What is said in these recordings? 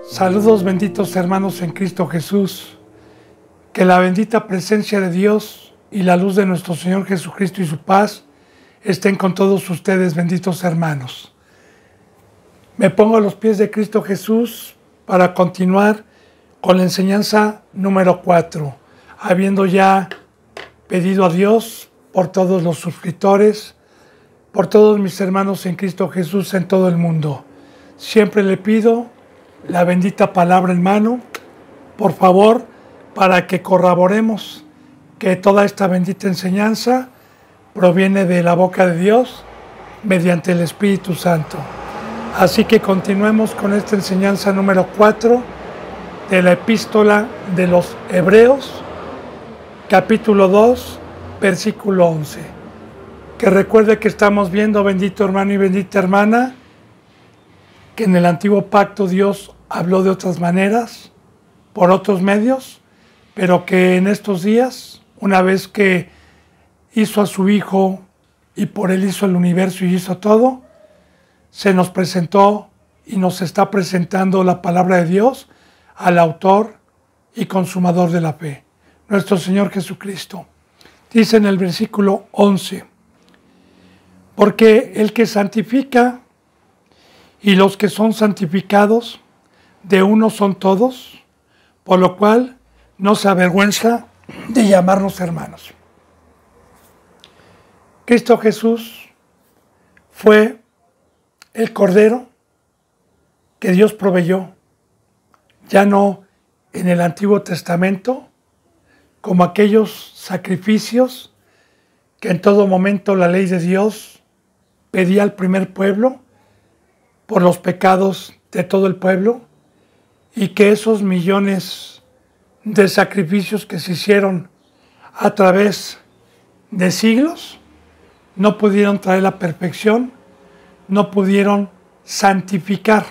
Saludos benditos hermanos en Cristo Jesús, que la bendita presencia de Dios y la luz de nuestro Señor Jesucristo y su paz estén con todos ustedes, benditos hermanos. Me pongo a los pies de Cristo Jesús para continuar con la enseñanza número 4, habiendo ya pedido a Dios por todos los suscriptores, por todos mis hermanos en Cristo Jesús en todo el mundo. Siempre le pido la bendita palabra en mano, por favor, para que corroboremos que toda esta bendita enseñanza proviene de la boca de Dios mediante el Espíritu Santo. Así que continuemos con esta enseñanza número 4 de la Epístola de los Hebreos, capítulo 2, versículo 11. Que recuerde que estamos viendo, bendito hermano y bendita hermana, que en el antiguo pacto Dios habló de otras maneras, por otros medios, pero que en estos días, una vez que hizo a su Hijo y por él hizo el universo y hizo todo, se nos presentó y nos está presentando la palabra de Dios al autor y consumador de la fe, nuestro Señor Jesucristo. Dice en el versículo 11, porque el que santifica y los que son santificados, de uno son todos, por lo cual no se avergüenza de llamarnos hermanos. Cristo Jesús fue el Cordero que Dios proveyó, ya no en el Antiguo Testamento, como aquellos sacrificios que en todo momento la ley de Dios pedía al primer pueblo, por los pecados de todo el pueblo, y que esos millones de sacrificios que se hicieron a través de siglos no pudieron traer la perfección, no pudieron santificar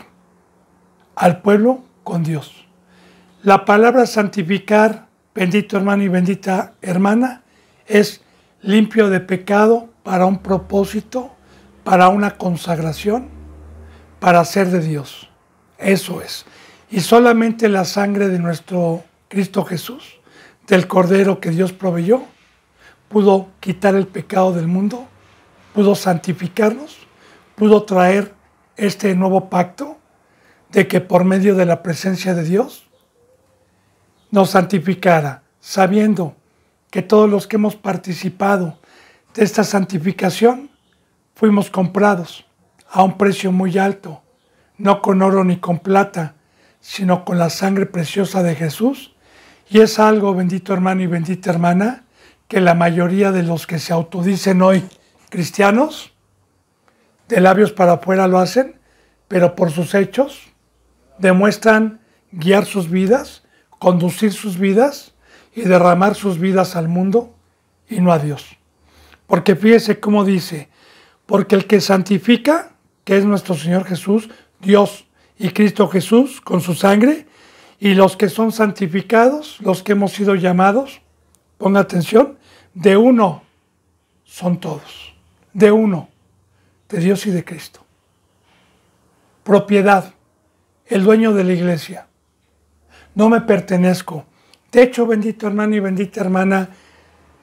al pueblo con Dios. La palabra santificar, bendito hermano y bendita hermana, es limpio de pecado para un propósito, para una consagración, para ser de Dios. Eso es. Y solamente la sangre de nuestro Cristo Jesús, del Cordero que Dios proveyó, pudo quitar el pecado del mundo, pudo santificarnos, pudo traer este nuevo pacto de que por medio de la presencia de Dios nos santificara, sabiendo que todos los que hemos participado de esta santificación fuimos comprados a un precio muy alto, no con oro ni con plata, sino con la sangre preciosa de Jesús. Y es algo, bendito hermano y bendita hermana, que la mayoría de los que se autodicen hoy cristianos, de labios para afuera lo hacen, pero por sus hechos demuestran guiar sus vidas, conducir sus vidas y derramar sus vidas al mundo y no a Dios. Porque fíjese cómo dice, porque el que santifica, que es nuestro Señor Jesús, Dios y Cristo Jesús con su sangre, y los que son santificados, los que hemos sido llamados, ponga atención, de uno son todos, de uno, de Dios y de Cristo. Propiedad, el dueño de la iglesia. No me pertenezco. De hecho, bendito hermano y bendita hermana,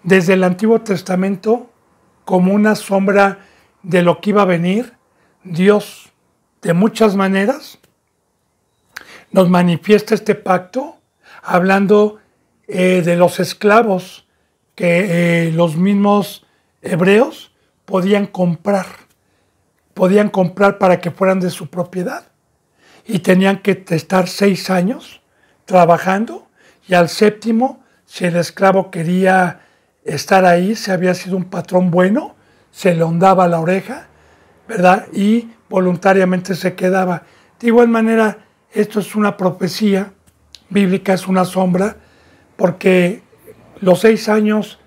desde el Antiguo Testamento, como una sombra de lo que iba a venir, Dios, de muchas maneras, nos manifiesta este pacto, hablando de los esclavos que los mismos hebreos podían comprar para que fueran de su propiedad. Y tenían que estar 6 años trabajando, y al 7º, si el esclavo quería estar ahí, si había sido un patrón bueno, se le ondaba la oreja, ¿verdad? Y voluntariamente se quedaba. De igual manera, esto es una profecía bíblica, es una sombra, porque los 6 años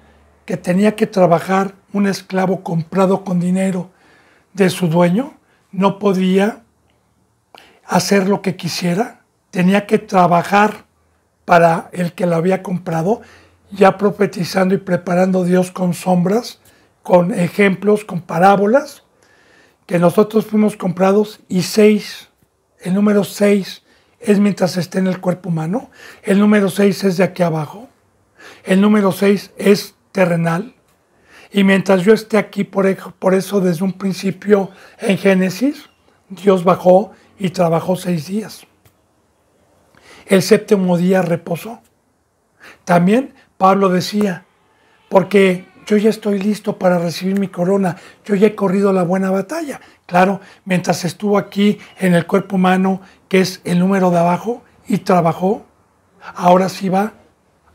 que tenía que trabajar un esclavo comprado con dinero de su dueño, no podía hacer lo que quisiera, tenía que trabajar para el que lo había comprado, ya profetizando y preparando Dios con sombras, con ejemplos, con parábolas, que nosotros fuimos comprados y 6 El número 6 es mientras esté en el cuerpo humano. El número 6 es de aquí abajo. El número 6 es terrenal. Y mientras yo esté aquí, por eso desde un principio en Génesis, Dios bajó y trabajó 6 días. El séptimo día reposó. También Pablo decía, porque yo ya estoy listo para recibir mi corona, yo ya he corrido la buena batalla. Claro, mientras estuvo aquí en el cuerpo humano, que es el número de abajo, y trabajó, ahora sí va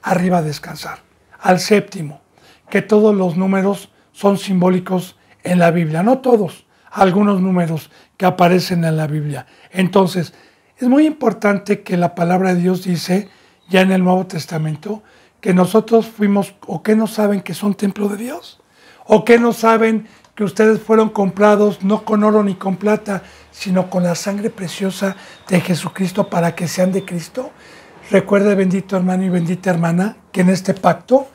arriba a descansar. Al séptimo, que todos los números son simbólicos en la Biblia, no todos, algunos números que aparecen en la Biblia. Entonces, es muy importante que la palabra de Dios dice, ya en el Nuevo Testamento, que nosotros fuimos, o que no saben que son templo de Dios, o que no saben que ustedes fueron comprados no con oro ni con plata, sino con la sangre preciosa de Jesucristo para que sean de Cristo. Recuerde, bendito hermano y bendita hermana, que en este pacto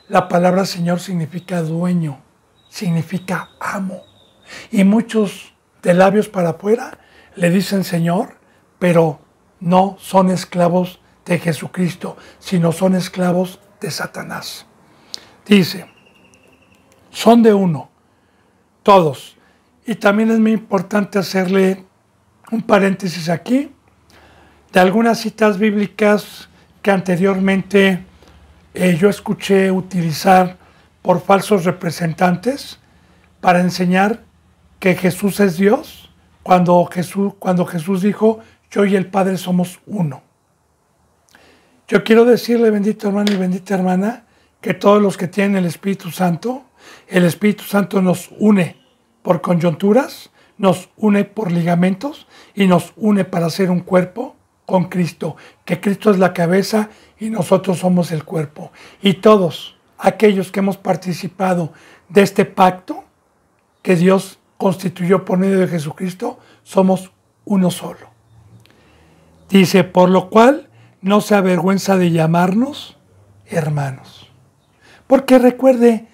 la palabra Señor significa dueño, significa amo. Y muchos de labios para afuera le dicen Señor, pero no son esclavos de Jesucristo, sino son esclavos de Satanás. Dice, son de uno, todos. Y también es muy importante hacerle un paréntesis aquí, de algunas citas bíblicas que anteriormente yo escuché utilizar por falsos representantes para enseñar que Jesús es Dios, cuando Jesús dijo, yo y el Padre somos uno. Yo quiero decirle, bendito hermano y bendita hermana, que todos los que tienen el Espíritu Santo nos une por coyunturas, nos une por ligamentos y nos une para hacer un cuerpo con Cristo, que Cristo es la cabeza y nosotros somos el cuerpo. Y todos aquellos que hemos participado de este pacto que Dios constituyó por medio de Jesucristo, somos uno solo. Dice, por lo cual no se avergüenza de llamarnos hermanos. Porque recuerde,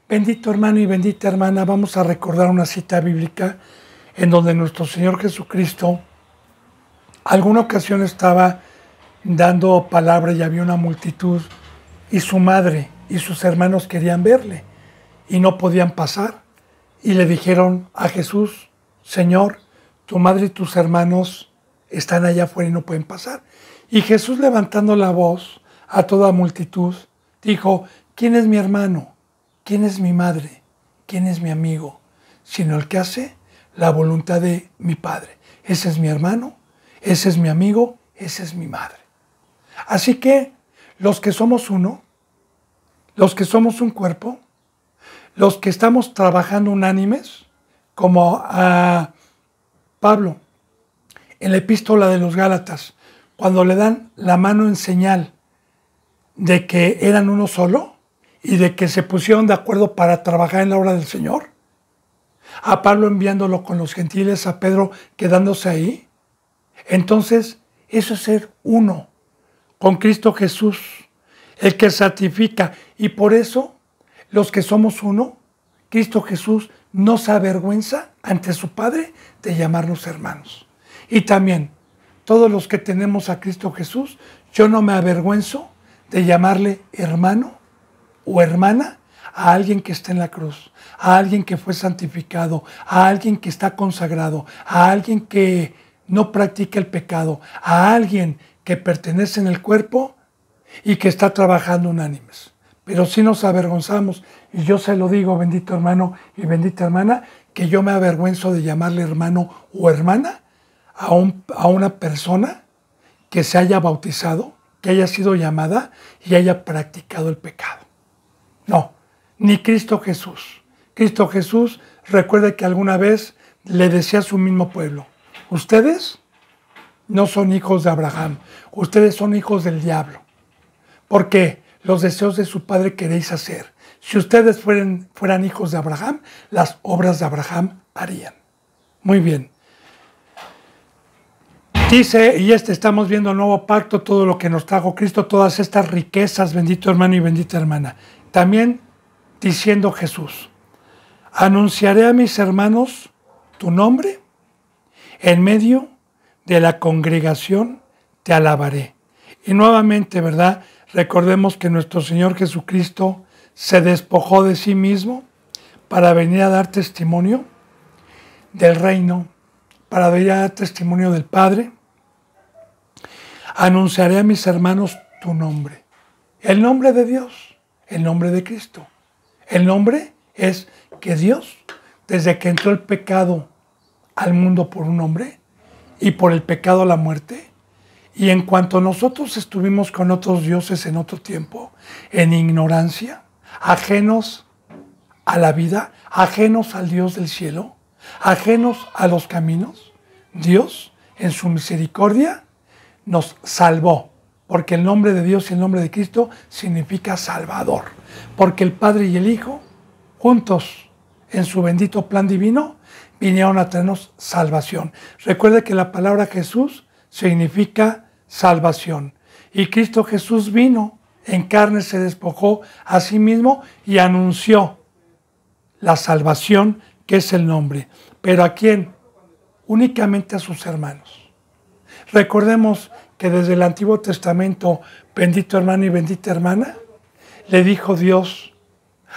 bendito hermano y bendita hermana, vamos a recordar una cita bíblica en donde nuestro Señor Jesucristo alguna ocasión estaba dando palabra y había una multitud y su madre y sus hermanos querían verle y no podían pasar y le dijeron a Jesús, Señor, tu madre y tus hermanos están allá afuera y no pueden pasar. Y Jesús, levantando la voz a toda multitud, dijo, ¿quién es mi hermano? ¿Quién es mi madre? ¿Quién es mi amigo? Sino el que hace la voluntad de mi Padre. Ese es mi hermano, ese es mi amigo, esa es mi madre. Así que los que somos uno, los que somos un cuerpo, los que estamos trabajando unánimes, como a Pablo en la epístola de los Gálatas, cuando le dan la mano en señal de que eran uno solo y de que se pusieron de acuerdo para trabajar en la obra del Señor, a Pablo enviándolo con los gentiles, a Pedro quedándose ahí, entonces eso es ser uno con Cristo Jesús, el que santifica. Y por eso los que somos uno, Cristo Jesús no se avergüenza ante su Padre de llamarnos hermanos. Y también todos los que tenemos a Cristo Jesús, yo no me avergüenzo de llamarle hermano o hermana a alguien que está en la cruz, a alguien que fue santificado, a alguien que está consagrado, a alguien que no practica el pecado, a alguien que pertenece en el cuerpo y que está trabajando unánimes. Pero sí nos avergonzamos, y yo se lo digo, bendito hermano y bendita hermana, que yo me avergüenzo de llamarle hermano o hermana a una persona que se haya bautizado, que haya sido llamada y haya practicado el pecado. No, ni Cristo Jesús. Cristo Jesús, recuerde que alguna vez le decía a su mismo pueblo, ustedes no son hijos de Abraham, ustedes son hijos del diablo, porque los deseos de su padre queréis hacer. Si ustedes fueran hijos de Abraham, las obras de Abraham harían. Muy bien. Dice, y estamos viendo el nuevo pacto, todo lo que nos trajo Cristo, todas estas riquezas, bendito hermano y bendita hermana. También diciendo Jesús, anunciaré a mis hermanos tu nombre en medio de la congregación te alabaré. Y nuevamente, ¿verdad? Recordemos que nuestro Señor Jesucristo se despojó de sí mismo para venir a dar testimonio del reino, para venir a dar testimonio del Padre. Anunciaré a mis hermanos tu nombre. El nombre de Dios, el nombre de Cristo. El nombre es que Dios, desde que entró el pecado al mundo por un hombre y por el pecado a la muerte, y en cuanto nosotros estuvimos con otros dioses en otro tiempo, en ignorancia, ajenos a la vida, ajenos al Dios del cielo, ajenos a los caminos, Dios, en su misericordia, nos salvó. Porque el nombre de Dios y el nombre de Cristo significa Salvador. Porque el Padre y el Hijo, juntos en su bendito plan divino, vinieron a traernos salvación. Recuerde que la palabra Jesús significa salvación. Y Cristo Jesús vino en carne, se despojó a sí mismo y anunció la salvación, que es el nombre. ¿Pero a quién? Únicamente a sus hermanos. Recordemos que desde el Antiguo Testamento, bendito hermano y bendita hermana, le dijo Dios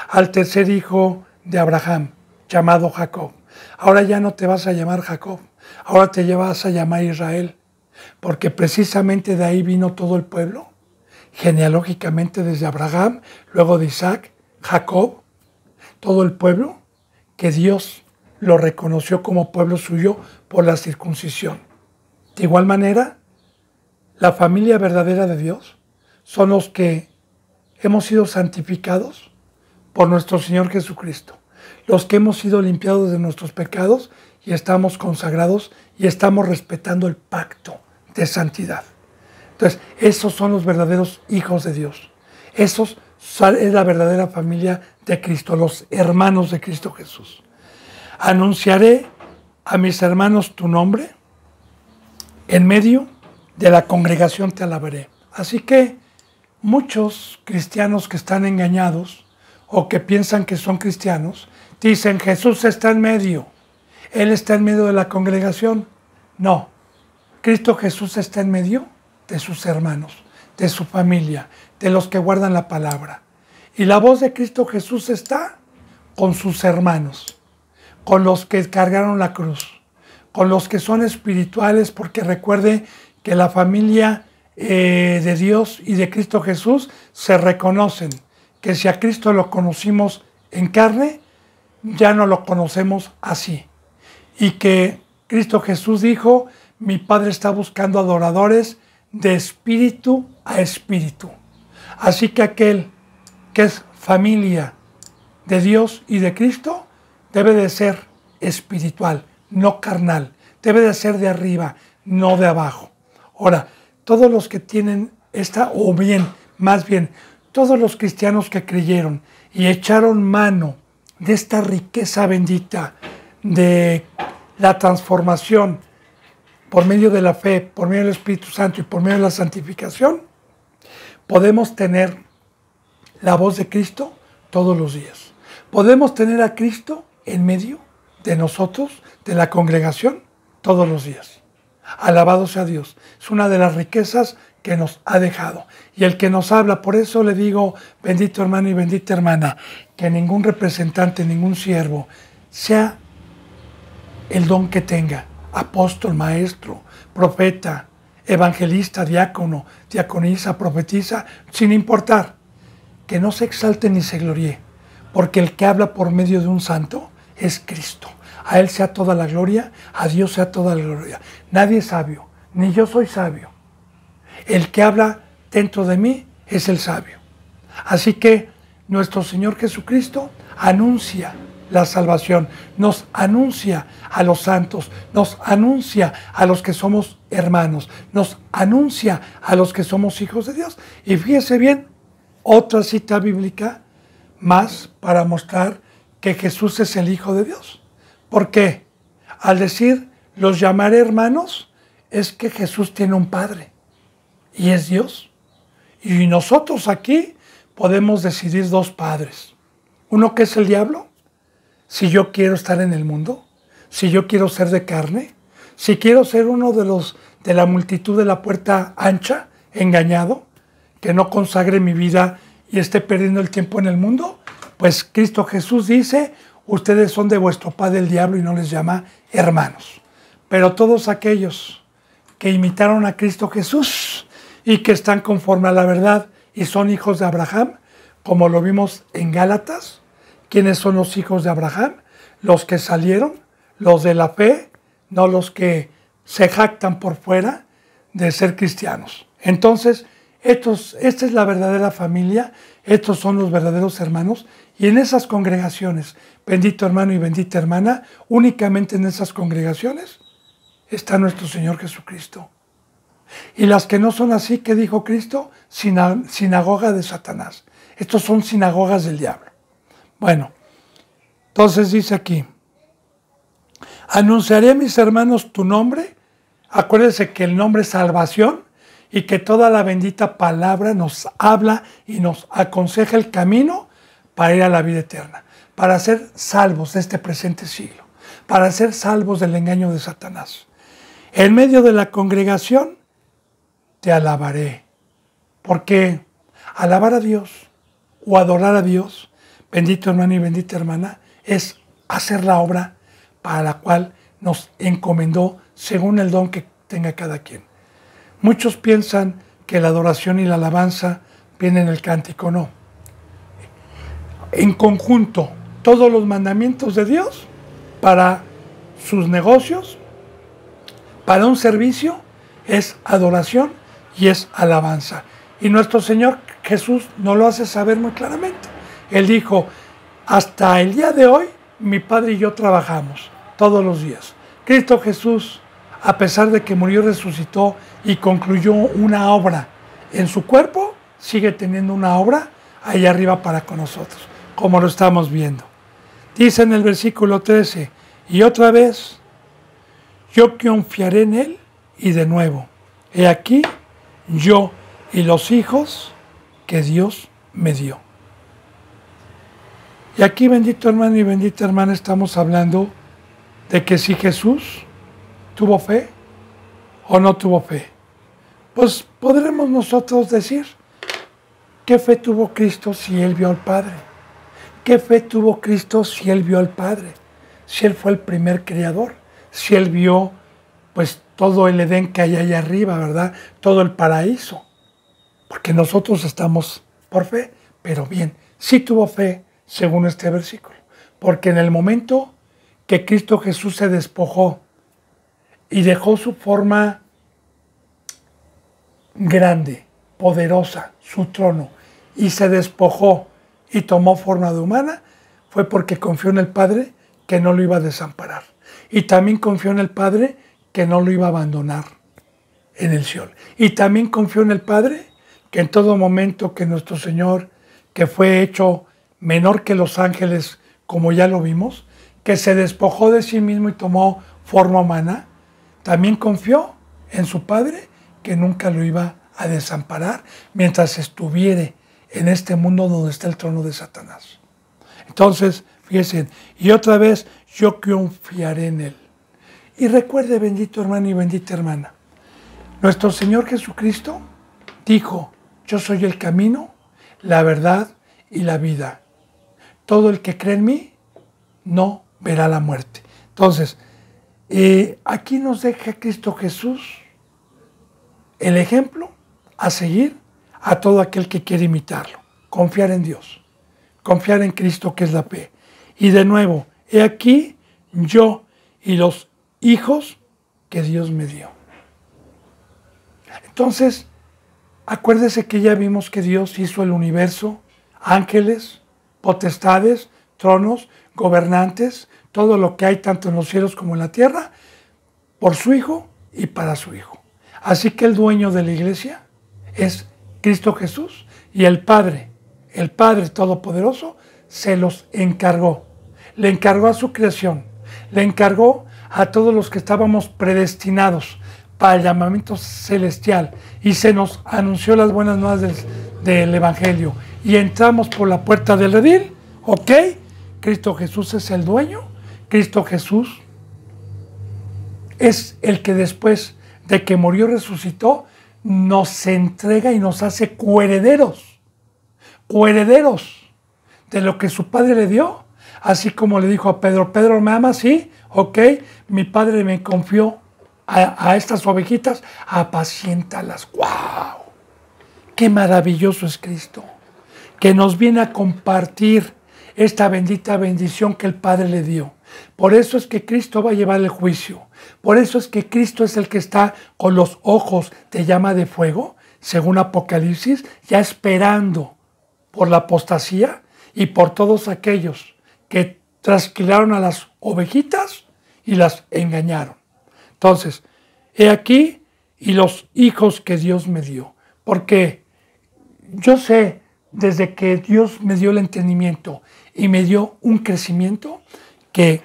al tercer hijo de Abraham, llamado Jacob: ahora ya no te vas a llamar Jacob, ahora te vas a llamar Israel, porque precisamente de ahí vino todo el pueblo, genealógicamente desde Abraham, luego de Isaac, Jacob, todo el pueblo que Dios lo reconoció como pueblo suyo por la circuncisión. De igual manera, la familia verdadera de Dios son los que hemos sido santificados por nuestro Señor Jesucristo, los que hemos sido limpiados de nuestros pecados y estamos consagrados y estamos respetando el pacto de santidad. Entonces, esos son los verdaderos hijos de Dios. Esos es la verdadera familia de Cristo, los hermanos de Cristo Jesús. Anunciaré a mis hermanos tu nombre, en medio de la congregación te alabaré. Así que muchos cristianos que están engañados o que piensan que son cristianos, dicen Jesús está en medio, Él está en medio de la congregación. No, Cristo Jesús está en medio de sus hermanos, de su familia, de los que guardan la palabra. Y la voz de Cristo Jesús está con sus hermanos, con los que cargaron la cruz, con los que son espirituales, porque recuerde que la familia de Dios y de Cristo Jesús se reconocen, que si a Cristo lo conocimos en carne, ya no lo conocemos así. Y que Cristo Jesús dijo, mi Padre está buscando adoradores de espíritu a espíritu. Así que aquel que es familia de Dios y de Cristo debe de ser espiritual, no carnal. Debe de ser de arriba, no de abajo. Ahora, todos los que tienen esta, o bien, más bien, todos los cristianos que creyeron y echaron mano de esta riqueza bendita de la transformación por medio de la fe, por medio del Espíritu Santo y por medio de la santificación, podemos tener la voz de Cristo todos los días. Podemos tener a Cristo en medio de nosotros, de la congregación, todos los días. Alabado sea Dios. Es una de las riquezas que nos ha dejado. Y el que nos habla, por eso le digo, bendito hermano y bendita hermana, que ningún representante, ningún siervo, sea el don que tenga, apóstol, maestro, profeta, evangelista, diácono, diaconisa, profetisa, sin importar, que no se exalte ni se gloríe, porque el que habla por medio de un santo es Cristo. A Él sea toda la gloria, a Dios sea toda la gloria. Nadie es sabio, ni yo soy sabio. El que habla dentro de mí es el sabio. Así que nuestro Señor Jesucristo anuncia la salvación, nos anuncia a los santos, nos anuncia a los que somos hermanos, nos anuncia a los que somos hijos de Dios. Y fíjese bien, otra cita bíblica más para mostrar que Jesús es el Hijo de Dios. ¿Por qué? Al decir, los llamaré hermanos, es que Jesús tiene un Padre y es Dios. Y nosotros aquí podemos decidir dos padres. Uno que es el diablo, si yo quiero estar en el mundo, si yo quiero ser de carne, Si quiero ser uno de la multitud de la puerta ancha, engañado, que no consagre mi vida y esté perdiendo el tiempo en el mundo, pues Cristo Jesús dice, ustedes son de vuestro padre el diablo y no les llama hermanos. Pero todos aquellos que imitaron a Cristo Jesús y que están conforme a la verdad y son hijos de Abraham, como lo vimos en Gálatas, ¿quiénes son los hijos de Abraham? Los que salieron, los de la fe, no los que se jactan por fuera de ser cristianos. Entonces, esta es la verdadera familia, estos son los verdaderos hermanos, y en esas congregaciones, bendito hermano y bendita hermana, únicamente en esas congregaciones está nuestro Señor Jesucristo. Y las que no son así, ¿qué dijo Cristo? Sinagoga de Satanás. Estos son sinagogas del diablo. Bueno, entonces dice aquí, anunciaré a mis hermanos tu nombre. Acuérdense que el nombre es salvación y que toda la bendita palabra nos habla y nos aconseja el camino para ir a la vida eterna, para ser salvos de este presente siglo, para ser salvos del engaño de Satanás. En medio de la congregación te alabaré, porque alabar a Dios o adorar a Dios, bendito hermano y bendita hermana, es hacer la obra para la cual nos encomendó según el don que tenga cada quien. Muchos piensan que la adoración y la alabanza vienen en el cántico, no. En conjunto, todos los mandamientos de Dios para sus negocios, para un servicio, es adoración y es alabanza. Y nuestro Señor Jesús nos lo hace saber muy claramente. Él dijo, hasta el día de hoy, mi Padre y yo trabajamos todos los días. Cristo Jesús, a pesar de que murió, resucitó y concluyó una obra en su cuerpo, sigue teniendo una obra ahí arriba para con nosotros, como lo estamos viendo. Dice en el versículo 13, y otra vez, yo confiaré en Él, y de nuevo, he aquí, yo y los hijos que Dios me dio. Y aquí, bendito hermano y bendita hermana, estamos hablando de que si Jesús tuvo fe o no tuvo fe, pues podremos nosotros decir, ¿qué fe tuvo Cristo si Él vio al Padre? ¿Qué fe tuvo Cristo si Él vio al Padre? Si Él fue el primer creador, si Él vio pues todo el Edén que hay allá arriba, ¿verdad? Todo el paraíso. Porque nosotros estamos por fe, pero bien, sí tuvo fe según este versículo. Porque en el momento que Cristo Jesús se despojó y dejó su forma grande, poderosa, su trono, y se despojó y tomó forma de humana, fue porque confió en el Padre que no lo iba a desamparar. Y también confió en el Padre que no lo iba a abandonar en el Seol. Y también confió en el Padre que en todo momento que nuestro Señor, que fue hecho menor que los ángeles, como ya lo vimos, que se despojó de sí mismo y tomó forma humana, también confió en su Padre que nunca lo iba a desamparar mientras estuviera en este mundo donde está el trono de Satanás. Entonces, fíjense, y otra vez, yo confiaré en Él. Y recuerde, bendito hermano y bendita hermana, nuestro Señor Jesucristo dijo, yo soy el camino, la verdad y la vida. Todo el que cree en mí no verá la muerte. Entonces, aquí nos deja Cristo Jesús el ejemplo a seguir a todo aquel que quiere imitarlo. Confiar en Dios, confiar en Cristo, que es la fe. Y de nuevo, he aquí yo y los hijos que Dios me dio. Entonces, acuérdese que ya vimos que Dios hizo el universo, ángeles, potestades, tronos, gobernantes, todo lo que hay tanto en los cielos como en la tierra, por su Hijo y para su Hijo. Así que el dueño de la iglesia es Cristo Jesús, y el Padre Todopoderoso, se los encargó. Le encargó a su creación, le encargó a todos los que estábamos predestinados para el llamamiento celestial, y se nos anunció las buenas nuevas del Evangelio, y entramos por la puerta del redil. ¿Ok? Cristo Jesús es el dueño, Cristo Jesús es el que después de que murió y resucitó, nos entrega y nos hace coherederos de lo que su padre le dio, así como le dijo a Pedro, Pedro, ¿me amas? Sí, ok, mi padre me confió a estas ovejitas, apaciéntalas. ¡Wow! ¡Qué maravilloso es Cristo! Que nos viene a compartir esta bendita bendición que el Padre le dio. Por eso es que Cristo va a llevar el juicio. Por eso es que Cristo es el que está con los ojos de llama de fuego, según Apocalipsis, ya esperando por la apostasía y por todos aquellos que trasquilaron a las ovejitas y las engañaron. Entonces, he aquí y los hijos que Dios me dio. Porque yo sé, desde que Dios me dio el entendimiento y me dio un crecimiento, que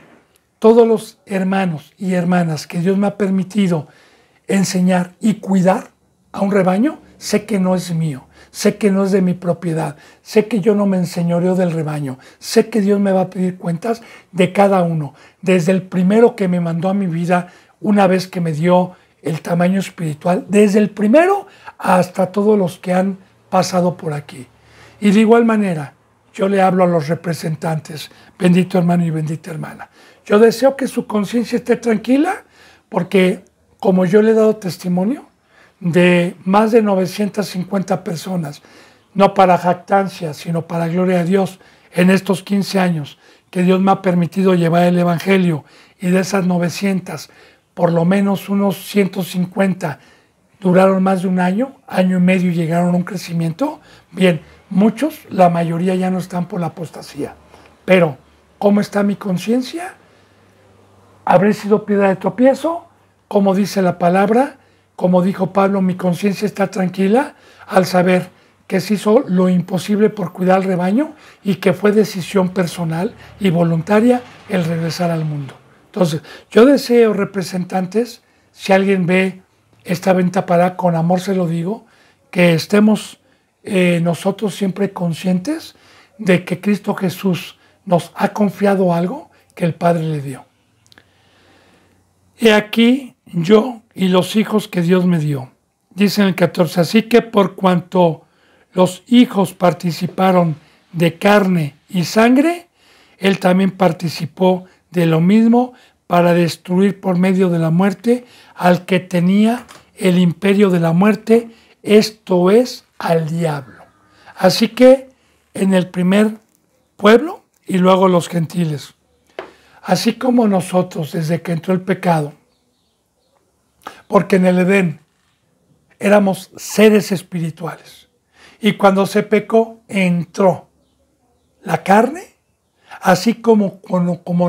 todos los hermanos y hermanas que Dios me ha permitido enseñar y cuidar a un rebaño, sé que no es mío, sé que no es de mi propiedad, sé que yo no me enseñoreo del rebaño, sé que Dios me va a pedir cuentas de cada uno, desde el primero que me mandó a mi vida, una vez que me dio el tamaño espiritual, desde el primero hasta todos los que han pasado por aquí. Y de igual manera, yo le hablo a los representantes, bendito hermano y bendita hermana. Yo deseo que su conciencia esté tranquila, porque como yo le he dado testimonio de más de 950 personas, no para jactancia, sino para gloria a Dios, en estos 15 años que Dios me ha permitido llevar el Evangelio, y de esas 900, por lo menos unos 150 duraron más de un año y medio y llegaron a un crecimiento. Bien, muchos, la mayoría ya no están por la apostasía. Pero, ¿cómo está mi conciencia? ¿Habré sido piedra de tropiezo? Como dice la palabra, como dijo Pablo, mi conciencia está tranquila al saber que se hizo lo imposible por cuidar al rebaño y que fue decisión personal y voluntaria el regresar al mundo. Entonces, yo deseo, representantes, si alguien ve esta venta para, con amor se lo digo, que estemos nosotros siempre conscientes de que Cristo Jesús nos ha confiado algo que el Padre le dio. He aquí yo y los hijos que Dios me dio. Dice en el 14, así que por cuanto los hijos participaron de carne y sangre, Él también participó de lo mismo para destruir por medio de la muerte al que tenía el imperio de la muerte, esto es, al diablo. Así que en el primer pueblo y luego los gentiles, así como nosotros desde que entró el pecado, porque en el Edén éramos seres espirituales y cuando se pecó entró la carne, así como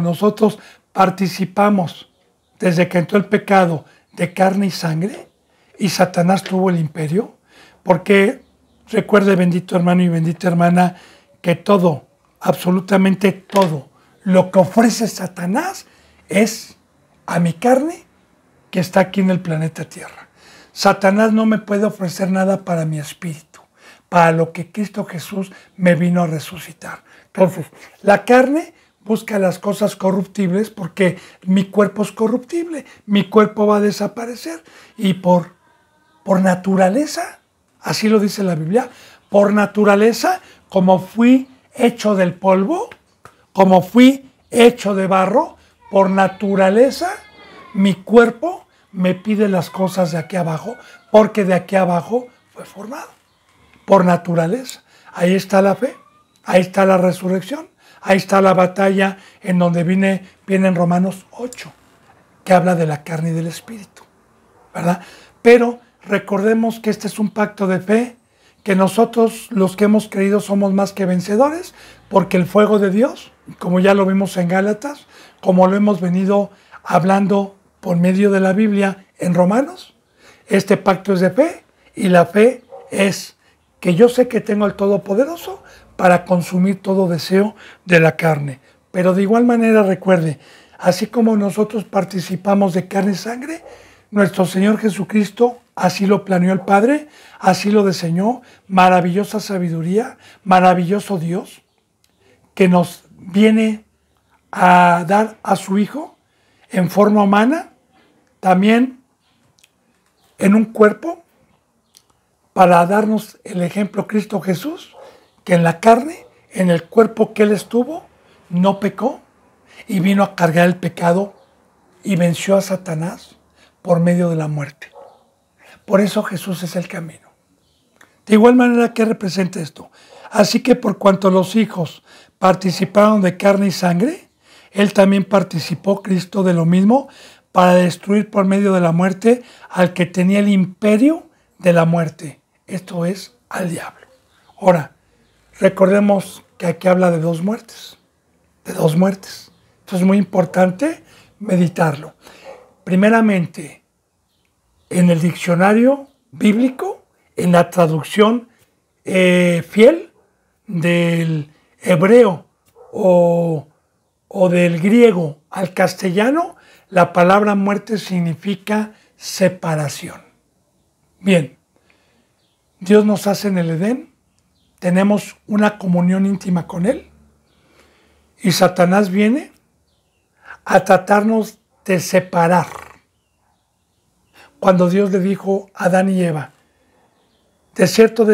nosotros participamos desde que entró el pecado de carne y sangre, y Satanás tuvo el imperio, porque recuerde, bendito hermano y bendita hermana, que todo, absolutamente todo, lo que ofrece Satanás es a mi carne que está aquí en el planeta Tierra. Satanás no me puede ofrecer nada para mi espíritu, para lo que Cristo Jesús me vino a resucitar. Entonces, la carne busca las cosas corruptibles porque mi cuerpo es corruptible, mi cuerpo va a desaparecer y por naturaleza, así lo dice la Biblia, por naturaleza, como fui hecho del polvo, como fui hecho de barro, por naturaleza, mi cuerpo me pide las cosas de aquí abajo, porque de aquí abajo fue formado, por naturaleza. Ahí está la fe, ahí está la resurrección, ahí está la batalla en donde viene en Romanos 8, que habla de la carne y del espíritu, ¿verdad? Pero recordemos que este es un pacto de fe, que nosotros los que hemos creído somos más que vencedores, porque el fuego de Dios, como ya lo vimos en Gálatas, como lo hemos venido hablando por medio de la Biblia en Romanos, este pacto es de fe, y la fe es que yo sé que tengo al Todopoderoso para consumir todo deseo de la carne. Pero de igual manera recuerde, así como nosotros participamos de carne y sangre, nuestro Señor Jesucristo así lo planeó el Padre, así lo diseñó, maravillosa sabiduría, maravilloso Dios, que nos viene a dar a su Hijo en forma humana, también en un cuerpo, para darnos el ejemplo Cristo Jesús, que en la carne, en el cuerpo que Él estuvo, no pecó y vino a cargar el pecado y venció a Satanás por medio de la muerte. Por eso Jesús es el camino. De igual manera, ¿qué representa esto? Así que por cuanto los hijos participaron de carne y sangre, Él también participó, Cristo, de lo mismo, para destruir por medio de la muerte al que tenía el imperio de la muerte, esto es, al diablo. Ahora, recordemos que aquí habla de dos muertes, Esto es muy importante meditarlo. Primeramente, en el diccionario bíblico, en la traducción fiel del hebreo o del griego al castellano, la palabra muerte significa separación. Bien, Dios nos hace en el Edén, tenemos una comunión íntima con Él, y Satanás viene a tratarnos de separar. Cuando Dios le dijo a Adán y Eva, de cierto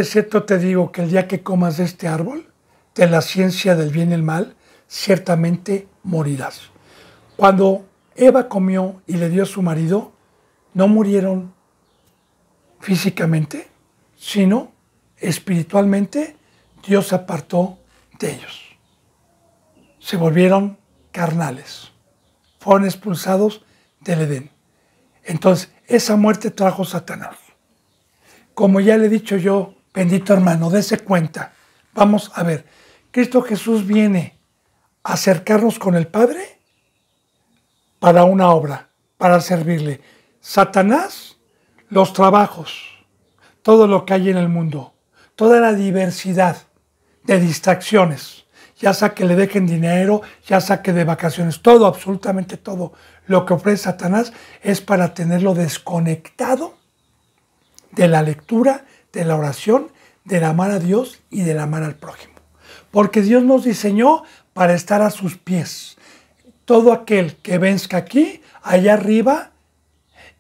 te digo que el día que comas de este árbol, de la ciencia del bien y el mal, ciertamente morirás. Cuando Eva comió y le dio a su marido, no murieron físicamente, sino espiritualmente. Dios se apartó de ellos. Se volvieron carnales. Fueron expulsados del Edén. Entonces, esa muerte trajo Satanás. Como ya le he dicho yo, bendito hermano, dése cuenta. Vamos a ver, Cristo Jesús viene a acercarnos con el Padre para una obra, para servirle. Satanás, los trabajos, todo lo que hay en el mundo, toda la diversidad de distracciones, ya sea que le dejen dinero, ya sea que de vacaciones, todo, absolutamente todo lo que ofrece Satanás es para tenerlo desconectado de la lectura, de la oración, del amar a Dios y del amar al prójimo. Porque Dios nos diseñó para estar a sus pies. Todo aquel que venzca aquí, allá arriba,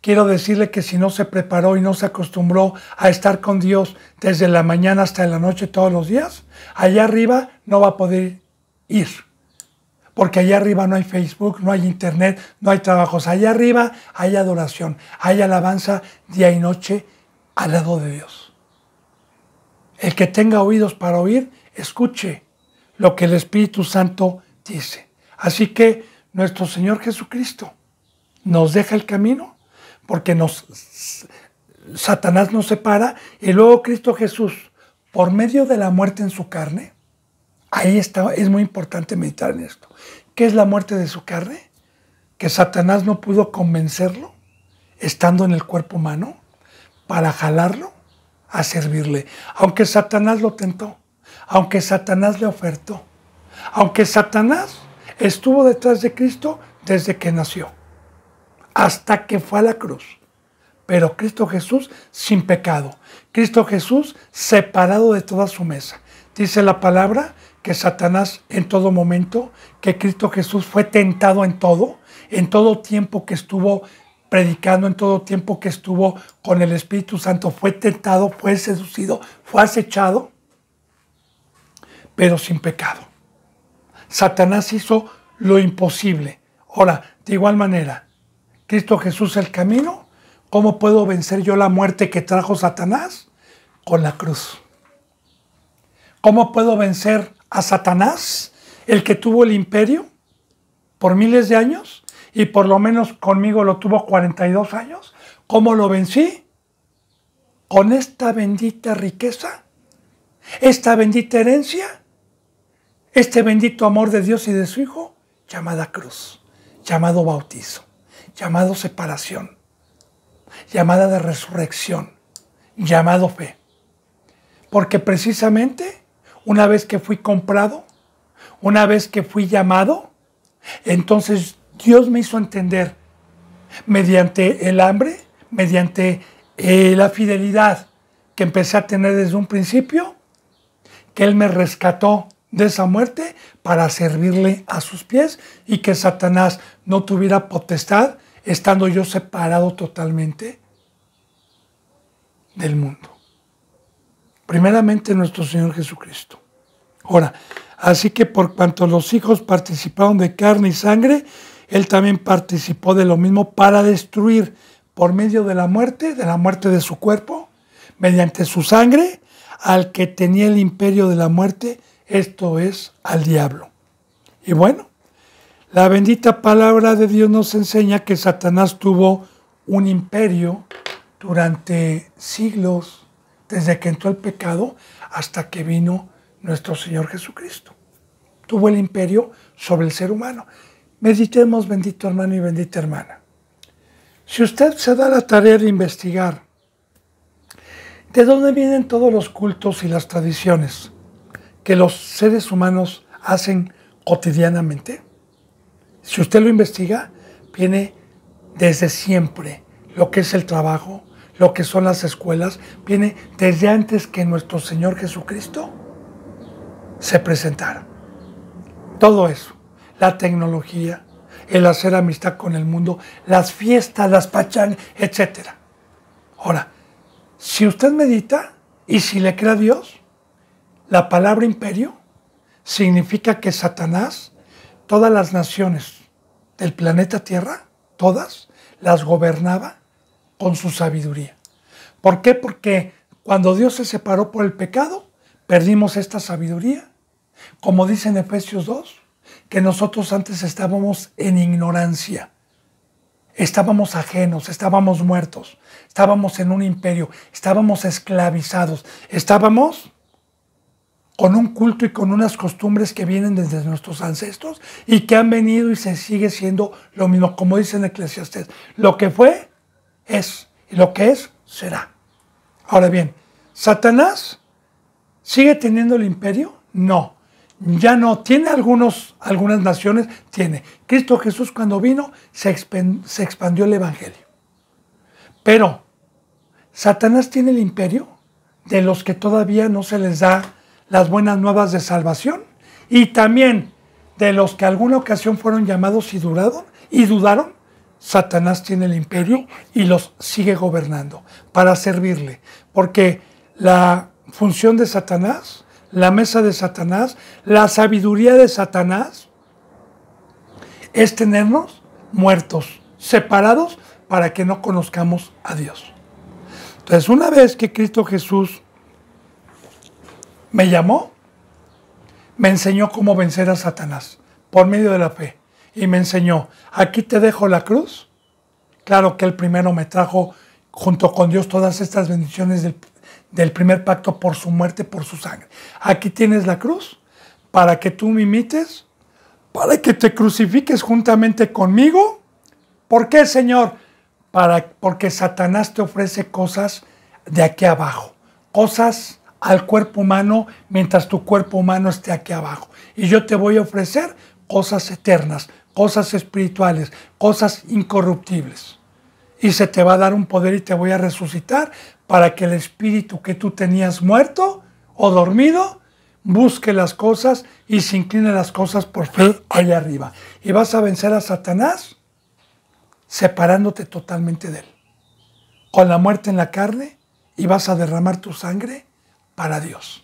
quiero decirle que si no se preparó y no se acostumbró a estar con Dios desde la mañana hasta la noche todos los días, allá arriba no va a poder ir. Porque allá arriba no hay Facebook, no hay internet, no hay trabajos. Allá arriba hay adoración, hay alabanza día y noche al lado de Dios. El que tenga oídos para oír, escuche lo que el Espíritu Santo dice. Así que nuestro Señor Jesucristo nos deja el camino porque Satanás nos separa y luego Cristo Jesús, por medio de la muerte en su carne, ahí está, es muy importante meditar en esto. ¿Qué es la muerte de su carne? Que Satanás no pudo convencerlo, estando en el cuerpo humano, para jalarlo a servirle. Aunque Satanás lo tentó, aunque Satanás le ofertó, aunque Satanás estuvo detrás de Cristo desde que nació, hasta que fue a la cruz. Pero Cristo Jesús sin pecado, Cristo Jesús separado de toda su mesa. Dice la palabra que Satanás en todo momento, que Cristo Jesús fue tentado en todo tiempo que estuvo predicando, en todo tiempo que estuvo con el Espíritu Santo, fue tentado, fue seducido, fue acechado, pero sin pecado. Satanás hizo lo imposible. Ahora, de igual manera, Cristo Jesús el camino. ¿Cómo puedo vencer yo la muerte que trajo Satanás? Con la cruz. ¿Cómo puedo vencer a Satanás, el que tuvo el imperio por miles de años y por lo menos conmigo lo tuvo 42 años? ¿Cómo lo vencí? Con esta bendita riqueza, esta bendita herencia, este bendito amor de Dios y de su Hijo, llamada cruz, llamado bautizo, llamado separación, llamada de resurrección, llamado fe. Porque precisamente una vez que fui comprado, una vez que fui llamado, entonces Dios me hizo entender mediante el hambre, mediante la fidelidad que empecé a tener desde un principio, que Él me rescató de esa muerte para servirle a sus pies y que Satanás no tuviera potestad estando yo separado totalmente del mundo. Primeramente nuestro Señor Jesucristo. Ahora, así que por cuanto los hijos participaron de carne y sangre, Él también participó de lo mismo para destruir por medio de la muerte de su cuerpo, mediante su sangre, al que tenía el imperio de la muerte, esto es, al diablo. Y bueno, la bendita palabra de Dios nos enseña que Satanás tuvo un imperio durante siglos, desde que entró el pecado hasta que vino nuestro Señor Jesucristo. Tuvo el imperio sobre el ser humano. Meditemos, bendito hermano y bendita hermana. Si usted se da la tarea de investigar de dónde vienen todos los cultos y las tradiciones que los seres humanos hacen cotidianamente, si usted lo investiga, viene desde siempre. Lo que es el trabajo, lo que son las escuelas, viene desde antes que nuestro Señor Jesucristo se presentara. Todo eso, la tecnología, el hacer amistad con el mundo, las fiestas, las pachangas, etc. Ahora, si usted medita y si le cree a Dios, la palabra imperio significa que Satanás, todas las naciones del planeta Tierra, todas, las gobernaba con su sabiduría. ¿Por qué? Porque cuando Dios se separó por el pecado, perdimos esta sabiduría. Como dice en Efesios 2, que nosotros antes estábamos en ignorancia, estábamos ajenos, estábamos muertos, estábamos en un imperio, estábamos esclavizados, estábamos con un culto y con unas costumbres que vienen desde nuestros ancestros y que han venido y se sigue siendo lo mismo, como dice en Eclesiastés, lo que fue, es, y lo que es, será. Ahora bien, ¿Satanás sigue teniendo el imperio? No, ya no. Tiene algunas naciones, tiene. Cristo Jesús cuando vino se expandió el evangelio. Pero, ¿Satanás tiene el imperio de los que todavía no se les da las buenas nuevas de salvación? Y también de los que alguna ocasión fueron llamados y dudaron, Satanás tiene el imperio y los sigue gobernando para servirle. Porque la función de Satanás, la mesa de Satanás, la sabiduría de Satanás es tenernos muertos, separados para que no conozcamos a Dios. Entonces, una vez que Cristo Jesús me llamó, me enseñó cómo vencer a Satanás por medio de la fe. Y me enseñó, aquí te dejo la cruz. Claro que Él primero me trajo junto con Dios todas estas bendiciones del primer pacto por su muerte, por su sangre. Aquí tienes la cruz para que tú me imites, para que te crucifiques juntamente conmigo. ¿Por qué, Señor? Porque Satanás te ofrece cosas de aquí abajo, cosas al cuerpo humano mientras tu cuerpo humano esté aquí abajo. Y yo te voy a ofrecer cosas eternas, cosas espirituales, cosas incorruptibles. Y se te va a dar un poder y te voy a resucitar para que el espíritu que tú tenías muerto o dormido busque las cosas y se incline las cosas por fe allá arriba. Y vas a vencer a Satanás separándote totalmente de él, con la muerte en la carne, y vas a derramar tu sangre para Dios.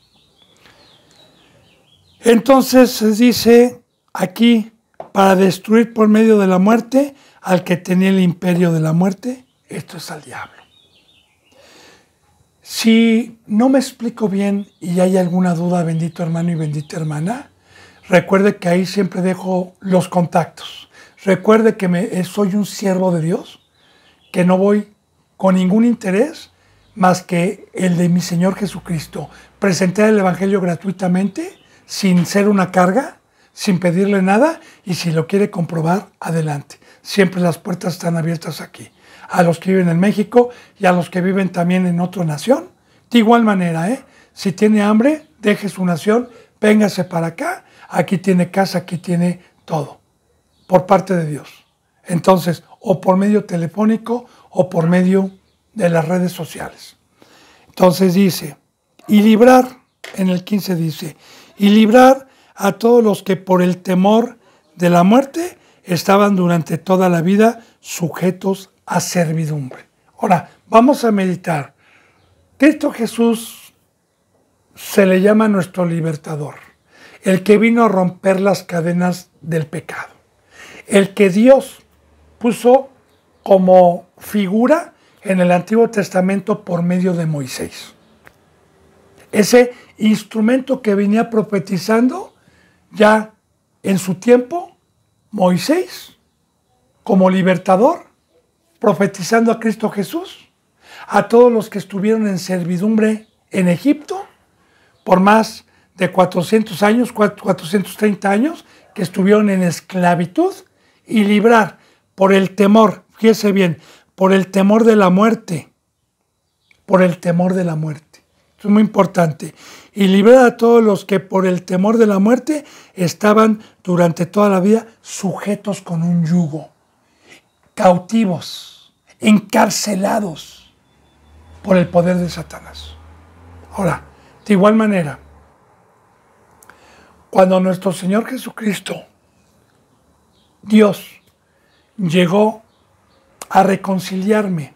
Entonces se dice aquí, para destruir por medio de la muerte al que tenía el imperio de la muerte, esto es al diablo. Si no me explico bien y hay alguna duda, bendito hermano y bendita hermana, recuerde que ahí siempre dejo los contactos. Recuerde que soy un siervo de Dios, que no voy con ningún interés más que el de mi Señor Jesucristo. Presentar el Evangelio gratuitamente, sin ser una carga, sin pedirle nada, y si lo quiere comprobar, adelante. Siempre las puertas están abiertas aquí. A los que viven en México y a los que viven también en otra nación. De igual manera, si tiene hambre, deje su nación, véngase para acá. Aquí tiene casa, aquí tiene todo. Por parte de Dios. Entonces, o por medio telefónico o por medio de las redes sociales. Entonces dice, y librar, en el 15 dice, y librar a todos los que por el temor de la muerte estaban durante toda la vida sujetos a servidumbre. Ahora, vamos a meditar. Cristo Jesús se le llama nuestro libertador, el que vino a romper las cadenas del pecado, el que Dios puso como figura en el Antiguo Testamento por medio de Moisés. Ese instrumento que venía profetizando ya en su tiempo, Moisés, como libertador, profetizando a Cristo Jesús, a todos los que estuvieron en servidumbre en Egipto, por más de 400 años, 430 años, que estuvieron en esclavitud, y librar por el temor, fíjese bien, por el temor de la muerte, por el temor de la muerte. Esto es muy importante. Y librar a todos los que por el temor de la muerte estaban durante toda la vida sujetos con un yugo, cautivos, encarcelados por el poder de Satanás. Ahora, de igual manera, cuando nuestro Señor Jesucristo, Dios, llegó a reconciliarme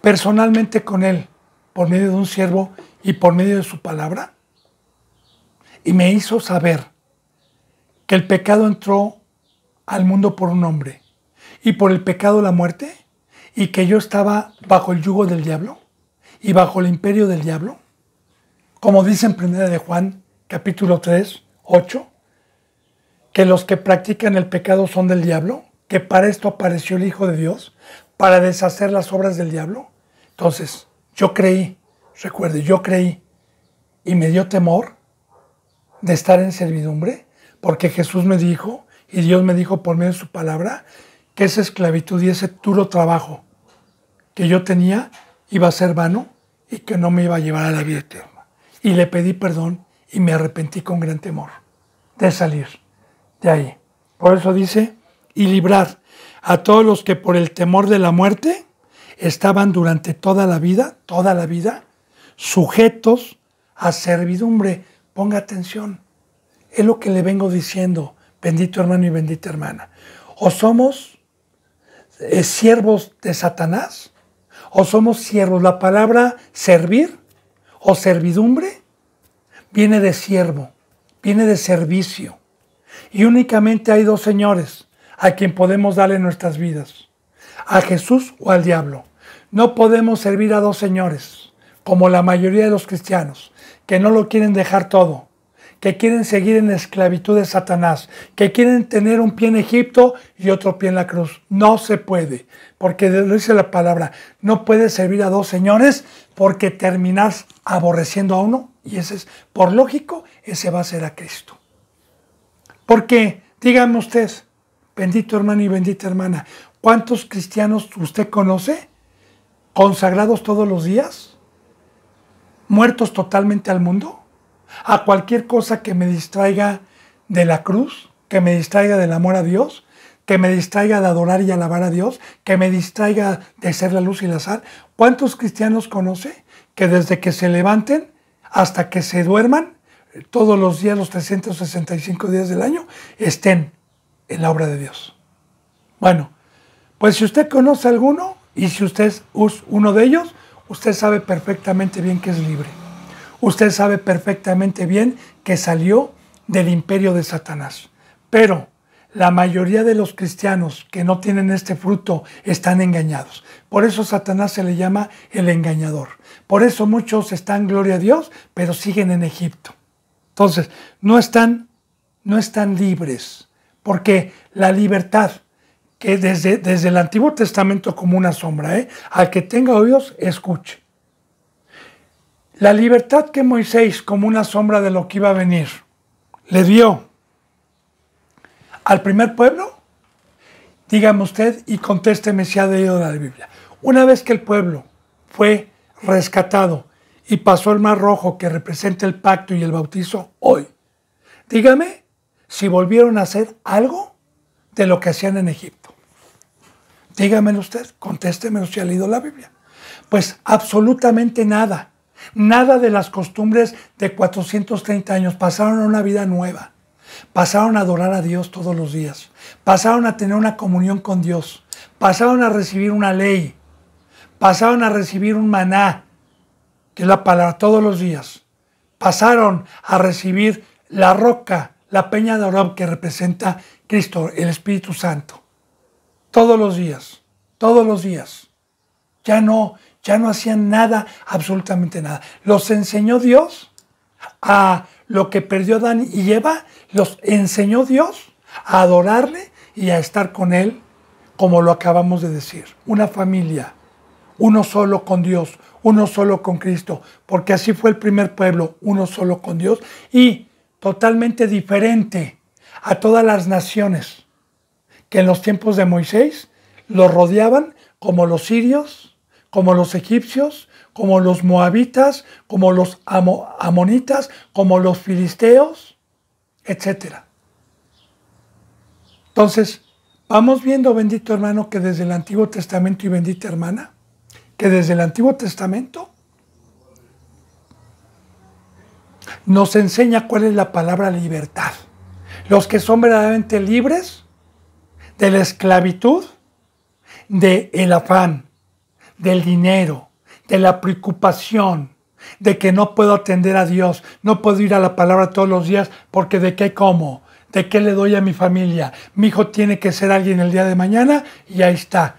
personalmente con Él por medio de un siervo y por medio de su palabra, y me hizo saber que el pecado entró al mundo por un hombre, y por el pecado la muerte, y que yo estaba bajo el yugo del diablo y bajo el imperio del diablo, como dice en 1 de Juan, capítulo 3, 8, que los que practican el pecado son del diablo, que para esto apareció el Hijo de Dios, para deshacer las obras del diablo. Entonces, yo creí, recuerde, yo creí, y me dio temor de estar en servidumbre, porque Jesús me dijo, y Dios me dijo por medio de su palabra, que esa esclavitud y ese duro trabajo que yo tenía iba a ser vano y que no me iba a llevar a la vida eterna. Y le pedí perdón y me arrepentí con gran temor de salir de ahí. Por eso dice, y librar a todos los que por el temor de la muerte estaban durante toda la vida, sujetos a servidumbre. Ponga atención, es lo que le vengo diciendo, bendito hermano y bendita hermana. O somos siervos de Satanás, o somos siervos. La palabra servir o servidumbre viene de siervo, viene de servicio. Y únicamente hay dos señores a quien podemos darle nuestras vidas, a Jesús o al diablo. No podemos servir a dos señores, como la mayoría de los cristianos, que no lo quieren dejar todo, que quieren seguir en la esclavitud de Satanás, que quieren tener un pie en Egipto y otro pie en la cruz. No se puede, porque dice la palabra, no puedes servir a dos señores porque terminas aborreciendo a uno, y ese es, por lógico, ese va a ser a Cristo. Porque, dígame usted, bendito hermano y bendita hermana, ¿cuántos cristianos usted conoce consagrados todos los días, muertos totalmente al mundo, a cualquier cosa que me distraiga de la cruz, que me distraiga del amor a Dios, que me distraiga de adorar y alabar a Dios, que me distraiga de ser la luz y la sal? ¿Cuántos cristianos conoce que desde que se levanten hasta que se duerman, todos los días, los 365 días del año, estén en la obra de Dios? Bueno, pues si usted conoce alguno, y si usted es uno de ellos, usted sabe perfectamente bien que es libre. Usted sabe perfectamente bien que salió del imperio de Satanás. Pero la mayoría de los cristianos que no tienen este fruto están engañados. Por eso Satanás se le llama el engañador. Por eso muchos están, gloria a Dios, pero siguen en Egipto. Entonces, no están libres, porque la libertad, que desde el Antiguo Testamento como una sombra, al que tenga oídos, escuche. La libertad que Moisés, como una sombra de lo que iba a venir, le dio al primer pueblo, dígame usted y contésteme si ha leído la Biblia. Una vez que el pueblo fue rescatado y pasó el Mar Rojo, que representa el pacto y el bautizo hoy, dígame si volvieron a hacer algo de lo que hacían en Egipto. Dígamelo usted, contéstemelo si ha leído la Biblia. Pues absolutamente nada. Nada de las costumbres de 430 años. Pasaron a una vida nueva. pasaron a adorar a Dios todos los días, pasaron a tener una comunión con Dios, pasaron a recibir una ley, pasaron a recibir un maná, que es la palabra, todos los días. Pasaron a recibir la roca, la peña de Orob, que representa Cristo, el Espíritu Santo. Todos los días, todos los días. Ya no hacían nada, absolutamente nada. Los enseñó Dios a lo que perdió Adán y Eva, los enseñó Dios a adorarle y a estar con Él, como lo acabamos de decir. Una familia, uno solo con Dios, uno solo con Cristo, porque así fue el primer pueblo, uno solo con Dios y totalmente diferente a todas las naciones que en los tiempos de Moisés los rodeaban, como los sirios, como los egipcios, como los moabitas, como los amonitas, como los filisteos, etc. Entonces, vamos viendo, bendito hermano, que desde el Antiguo Testamento, y bendita hermana, que desde el Antiguo Testamento nos enseña cuál es la palabra libertad. Los que son verdaderamente libres de la esclavitud, del afán, del dinero, de la preocupación, de que no puedo atender a Dios, no puedo ir a la palabra todos los días porque de qué como, de qué le doy a mi familia. Mi hijo tiene que ser alguien el día de mañana y ahí está.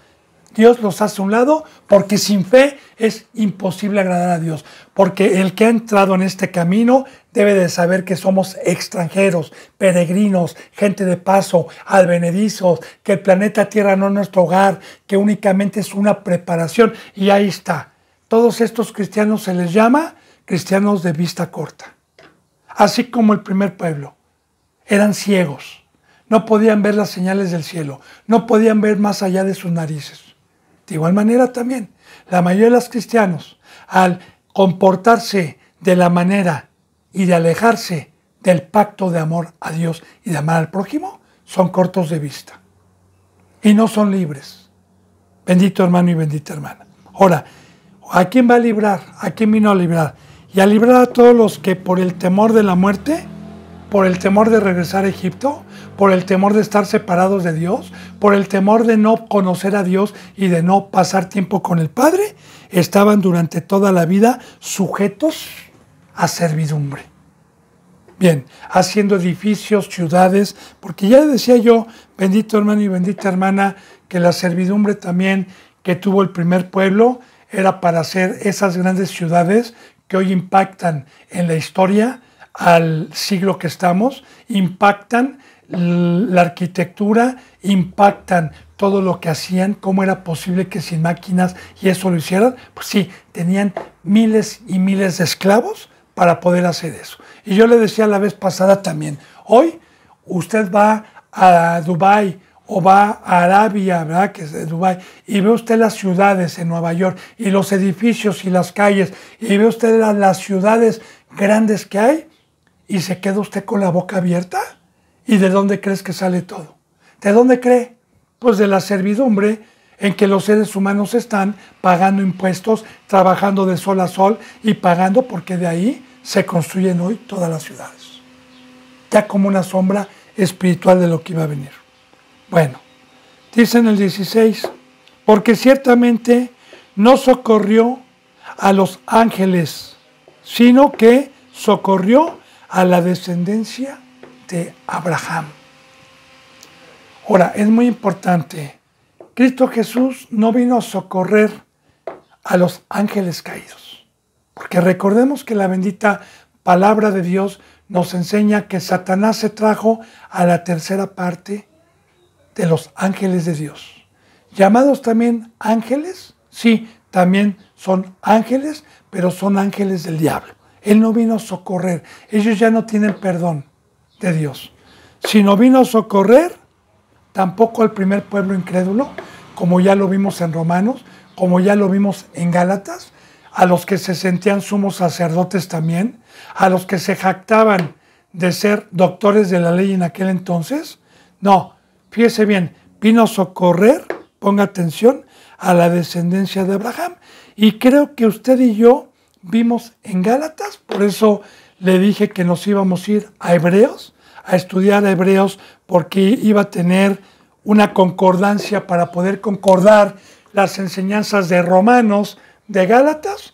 Dios los hace a un lado porque sin fe es imposible agradar a Dios. Porque el que ha entrado en este camino debe de saber que somos extranjeros, peregrinos, gente de paso, advenedizos, que el planeta Tierra no es nuestro hogar, que únicamente es una preparación. Y ahí está. Todos estos cristianos se les llama cristianos de vista corta. Así como el primer pueblo. Eran ciegos. No podían ver las señales del cielo. No podían ver más allá de sus narices. De igual manera también, la mayoría de los cristianos, al comportarse de la manera y de alejarse del pacto de amor a Dios y de amar al prójimo, son cortos de vista y no son libres. Bendito hermano y bendita hermana. Ahora, ¿a quién va a librar? ¿A quién vino a librar? Y a librar a todos los que por el temor de la muerte, por el temor de regresar a Egipto, por el temor de estar separados de Dios, por el temor de no conocer a Dios y de no pasar tiempo con el Padre, estaban durante toda la vida sujetos a servidumbre. Bien, haciendo edificios, ciudades, porque ya decía yo, bendito hermano y bendita hermana, que la servidumbre también que tuvo el primer pueblo era para hacer esas grandes ciudades que hoy impactan en la historia al siglo que estamos, impactan la arquitectura, impactan todo lo que hacían, cómo era posible que sin máquinas y eso lo hicieran. Pues sí, tenían miles y miles de esclavos para poder hacer eso. Y yo le decía la vez pasada también, hoy usted va a Dubái o va a Arabia, ¿verdad? Que es de Dubái, y ve usted las ciudades en Nueva York y los edificios y las calles, y ve usted las ciudades grandes que hay, y se queda usted con la boca abierta. ¿Y de dónde crees que sale todo? ¿De dónde cree? Pues de la servidumbre en que los seres humanos están pagando impuestos, trabajando de sol a sol y pagando porque de ahí se construyen hoy todas las ciudades. Ya como una sombra espiritual de lo que iba a venir. Bueno, dice en el 16, porque ciertamente no socorrió a los ángeles, sino que socorrió a la descendencia de Abraham. Ahora, es muy importante, Cristo Jesús no vino a socorrer a los ángeles caídos, porque recordemos que la bendita palabra de Dios nos enseña que Satanás se trajo a la tercera parte de los ángeles de Dios. Llamados también ángeles, sí, también son ángeles, pero son ángeles del diablo. Él no vino a socorrer, ellos ya no tienen perdón de Dios. Si no vino a socorrer, tampoco al primer pueblo incrédulo, como ya lo vimos en Romanos, como ya lo vimos en Gálatas, a los que se sentían sumos sacerdotes también, a los que se jactaban de ser doctores de la ley en aquel entonces. No, fíjese bien, vino a socorrer, ponga atención, a la descendencia de Abraham. Y creo que usted y yo vimos en Gálatas, por eso le dije que nos íbamos a ir a Hebreos, a estudiar Hebreos porque iba a tener una concordancia para poder concordar las enseñanzas de Romanos, de Gálatas.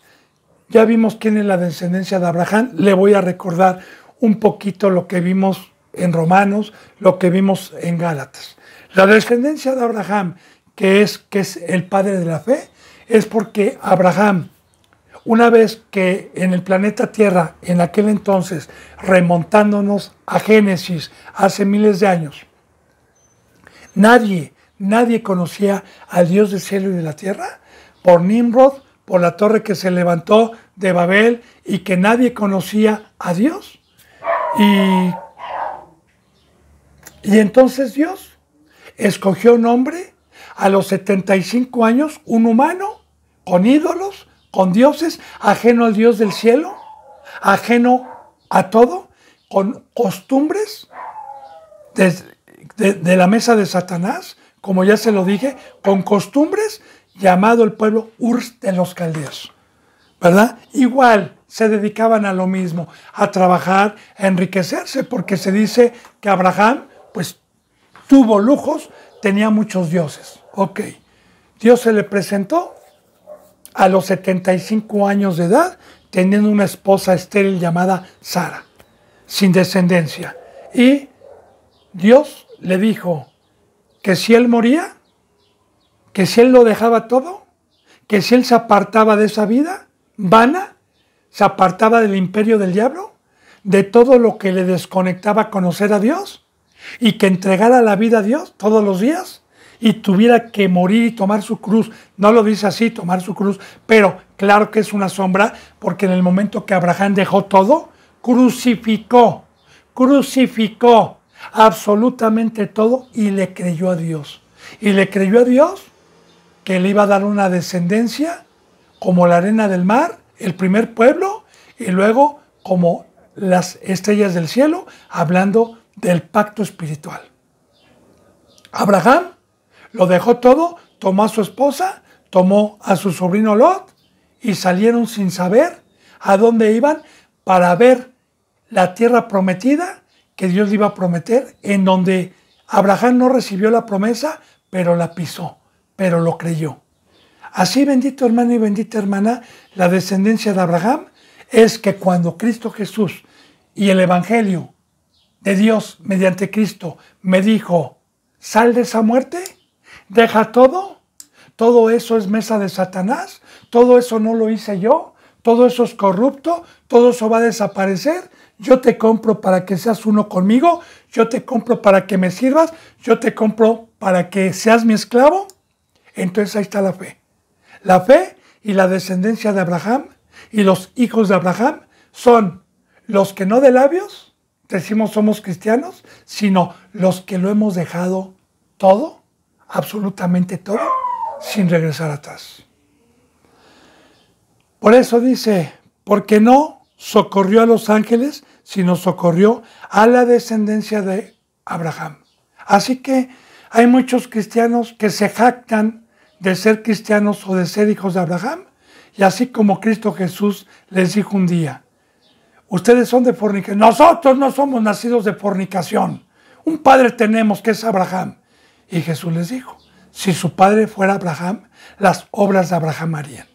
Ya vimos quién es la descendencia de Abraham. Le voy a recordar un poquito lo que vimos en Romanos, lo que vimos en Gálatas. La descendencia de Abraham, que es el padre de la fe, es porque Abraham, una vez que en el planeta Tierra, en aquel entonces, remontándonos a Génesis, hace miles de años, nadie conocía al Dios del cielo y de la tierra, por Nimrod, por la torre que se levantó de Babel, y que nadie conocía a Dios. Y entonces Dios escogió un hombre a los 75 años, un humano, con ídolos, con dioses, ajeno al Dios del cielo, ajeno a todo, con costumbres de la mesa de Satanás, como ya se lo dije, con costumbres, llamado el pueblo Ur de los Caldeos, ¿verdad? Igual se dedicaban a lo mismo, a trabajar, a enriquecerse, porque se dice que Abraham, pues, tuvo lujos, tenía muchos dioses. Ok, Dios se le presentó a los 75 años de edad, teniendo una esposa estéril llamada Sara, sin descendencia. Y Dios le dijo que si él moría, que si él lo dejaba todo, que si él se apartaba de esa vida vana, se apartaba del imperio del diablo, de todo lo que le desconectaba a conocer a Dios, y que entregara la vida a Dios todos los días, y tuviera que morir y tomar su cruz. No lo dice así, tomar su cruz, pero claro que es una sombra, porque en el momento que Abraham dejó todo, crucificó absolutamente todo y le creyó a Dios. Y le creyó a Dios que le iba a dar una descendencia como la arena del mar, el primer pueblo, y luego como las estrellas del cielo, hablando del pacto espiritual. Abraham lo dejó todo, tomó a su esposa, tomó a su sobrino Lot y salieron sin saber a dónde iban para ver la tierra prometida que Dios le iba a prometer, en donde Abraham no recibió la promesa, pero la pisó, pero lo creyó. Así, bendito hermano y bendita hermana, la descendencia de Abraham es que cuando Cristo Jesús y el Evangelio de Dios mediante Cristo me dijo, sal de esa muerte, deja todo eso es mesa de Satanás, todo eso no lo hice yo, todo eso es corrupto, todo eso va a desaparecer, yo te compro para que seas uno conmigo, yo te compro para que me sirvas, yo te compro para que seas mi esclavo. Entonces ahí está la fe. La fe y la descendencia de Abraham y los hijos de Abraham son los que no de labios decimos somos cristianos, sino los que lo hemos dejado todo, absolutamente todo, sin regresar atrás. Por eso dice, porque no socorrió a los ángeles, sino socorrió a la descendencia de Abraham. Así que hay muchos cristianos que se jactan de ser cristianos o de ser hijos de Abraham, y así como Cristo Jesús les dijo un día, ustedes son de fornicación, nosotros no somos nacidos de fornicación, un padre tenemos que es Abraham. Y Jesús les dijo, si su padre fuera Abraham, las obras de Abraham harían.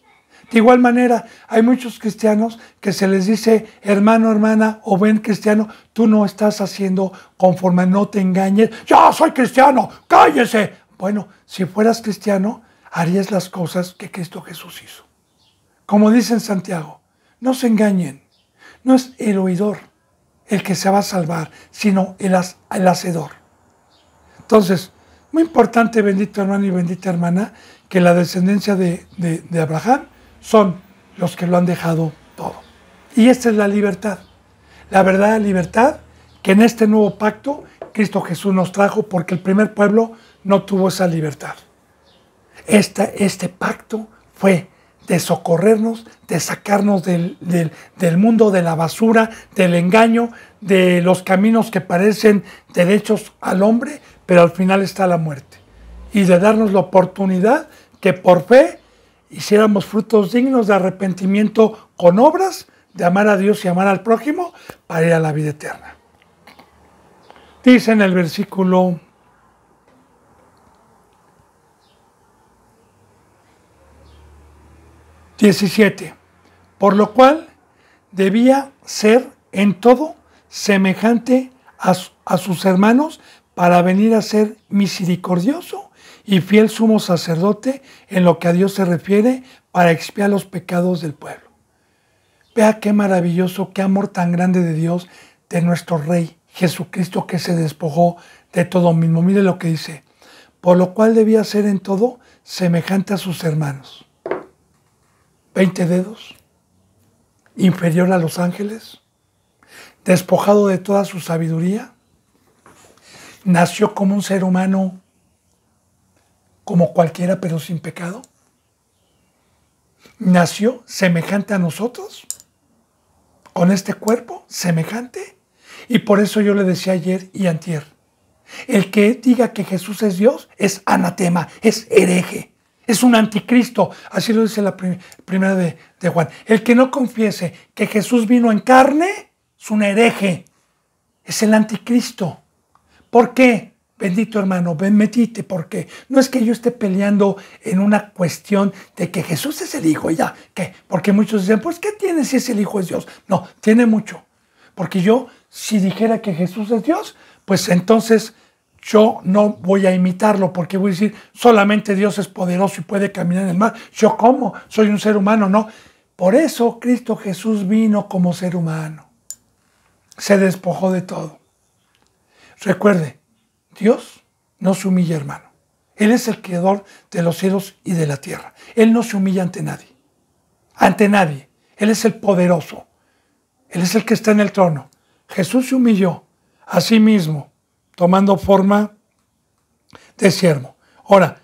De igual manera, hay muchos cristianos que se les dice, hermano, hermana, o ven cristiano, tú no estás haciendo conforme, no te engañes, yo soy cristiano, cállese. Bueno, si fueras cristiano, harías las cosas que Cristo Jesús hizo. Como dice en Santiago, no se engañen, no es el oidor el que se va a salvar, sino el hacedor. Entonces, muy importante, bendito hermano y bendita hermana, que la descendencia de Abraham son los que lo han dejado todo. Y esta es la libertad, la verdadera libertad que en este nuevo pacto Cristo Jesús nos trajo, porque el primer pueblo no tuvo esa libertad. Este pacto fue de socorrernos, de sacarnos del mundo, de la basura, del engaño, de los caminos que parecen derechos al hombre, pero al final está la muerte. Y de darnos la oportunidad que por fe hiciéramos frutos dignos de arrepentimiento con obras, de amar a Dios y amar al prójimo, para ir a la vida eterna. Dice en el versículo 17, por lo cual debía ser en todo semejante a sus hermanos para venir a ser misericordioso y fiel sumo sacerdote en lo que a Dios se refiere para expiar los pecados del pueblo. Vea qué maravilloso, qué amor tan grande de Dios, de nuestro Rey Jesucristo, que se despojó de todo mismo. Mire lo que dice, por lo cual debía ser en todo semejante a sus hermanos. 20 dedos, inferior a los ángeles, despojado de toda su sabiduría, nació como un ser humano como cualquiera, pero sin pecado. Nació semejante a nosotros, con este cuerpo semejante. Y por eso yo le decía ayer y antier, el que diga que Jesús es Dios es anatema, es hereje, es un anticristo. Así lo dice la primera de Juan. El que no confiese que Jesús vino en carne es un hereje, es el anticristo. ¿Por qué? Bendito hermano, ven, metite, porque no es que yo esté peleando en una cuestión de que Jesús es el Hijo y ya, ¿qué? Porque muchos dicen, pues ¿qué tiene si es el Hijo es Dios? No, tiene mucho. Porque yo, si dijera que Jesús es Dios, pues entonces yo no voy a imitarlo, porque voy a decir, solamente Dios es poderoso y puede caminar en el mar. ¿Yo cómo? Soy un ser humano, no. Por eso Cristo Jesús vino como ser humano. Se despojó de todo. Recuerde, Dios no se humilla, hermano. Él es el creador de los cielos y de la tierra. Él no se humilla ante nadie. Ante nadie. Él es el poderoso. Él es el que está en el trono. Jesús se humilló a sí mismo, tomando forma de siervo. Ahora,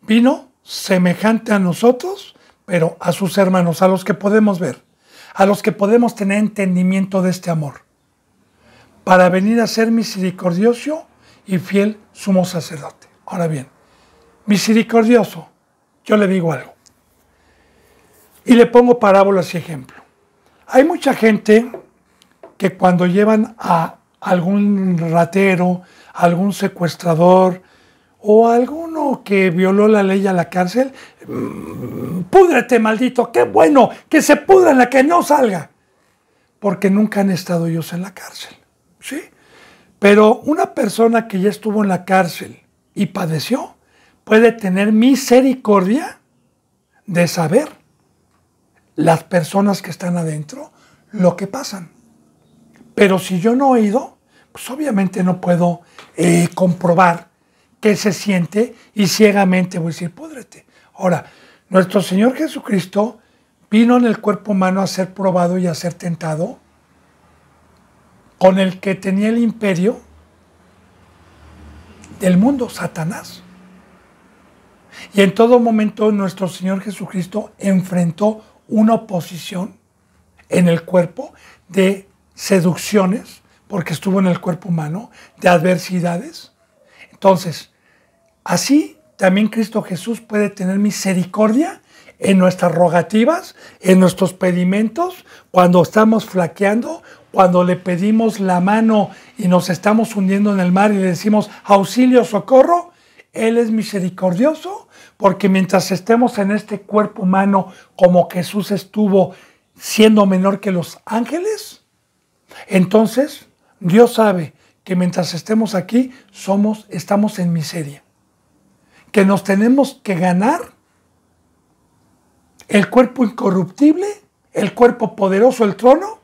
vino semejante a nosotros, pero a sus hermanos, a los que podemos ver, a los que podemos tener entendimiento de este amor, para venir a ser misericordioso y fiel sumo sacerdote. Ahora bien, misericordioso, yo le digo algo. Y le pongo parábolas y ejemplo. Hay mucha gente que cuando llevan a algún ratero, a algún secuestrador o a alguno que violó la ley a la cárcel, púdrete, maldito, qué bueno, que se pudra en la que no salga. Porque nunca han estado ellos en la cárcel, ¿sí? Pero una persona que ya estuvo en la cárcel y padeció, puede tener misericordia de saber las personas que están adentro lo que pasan. Pero si yo no he ido, pues obviamente no puedo comprobar qué se siente y ciegamente voy a decir, púdrete. Ahora, nuestro Señor Jesucristo vino en el cuerpo humano a ser probado y a ser tentado con el que tenía el imperio del mundo, Satanás. Y en todo momento nuestro Señor Jesucristo enfrentó una oposición en el cuerpo de seducciones, porque estuvo en el cuerpo humano, de adversidades. Entonces, así también Cristo Jesús puede tener misericordia en nuestras rogativas, en nuestros pedimentos, cuando estamos flaqueando, cuando le pedimos la mano y nos estamos hundiendo en el mar y le decimos auxilio, socorro. Él es misericordioso, porque mientras estemos en este cuerpo humano como Jesús estuvo siendo menor que los ángeles, entonces Dios sabe que mientras estemos aquí estamos en miseria, que nos tenemos que ganar el cuerpo incorruptible, el cuerpo poderoso, el trono,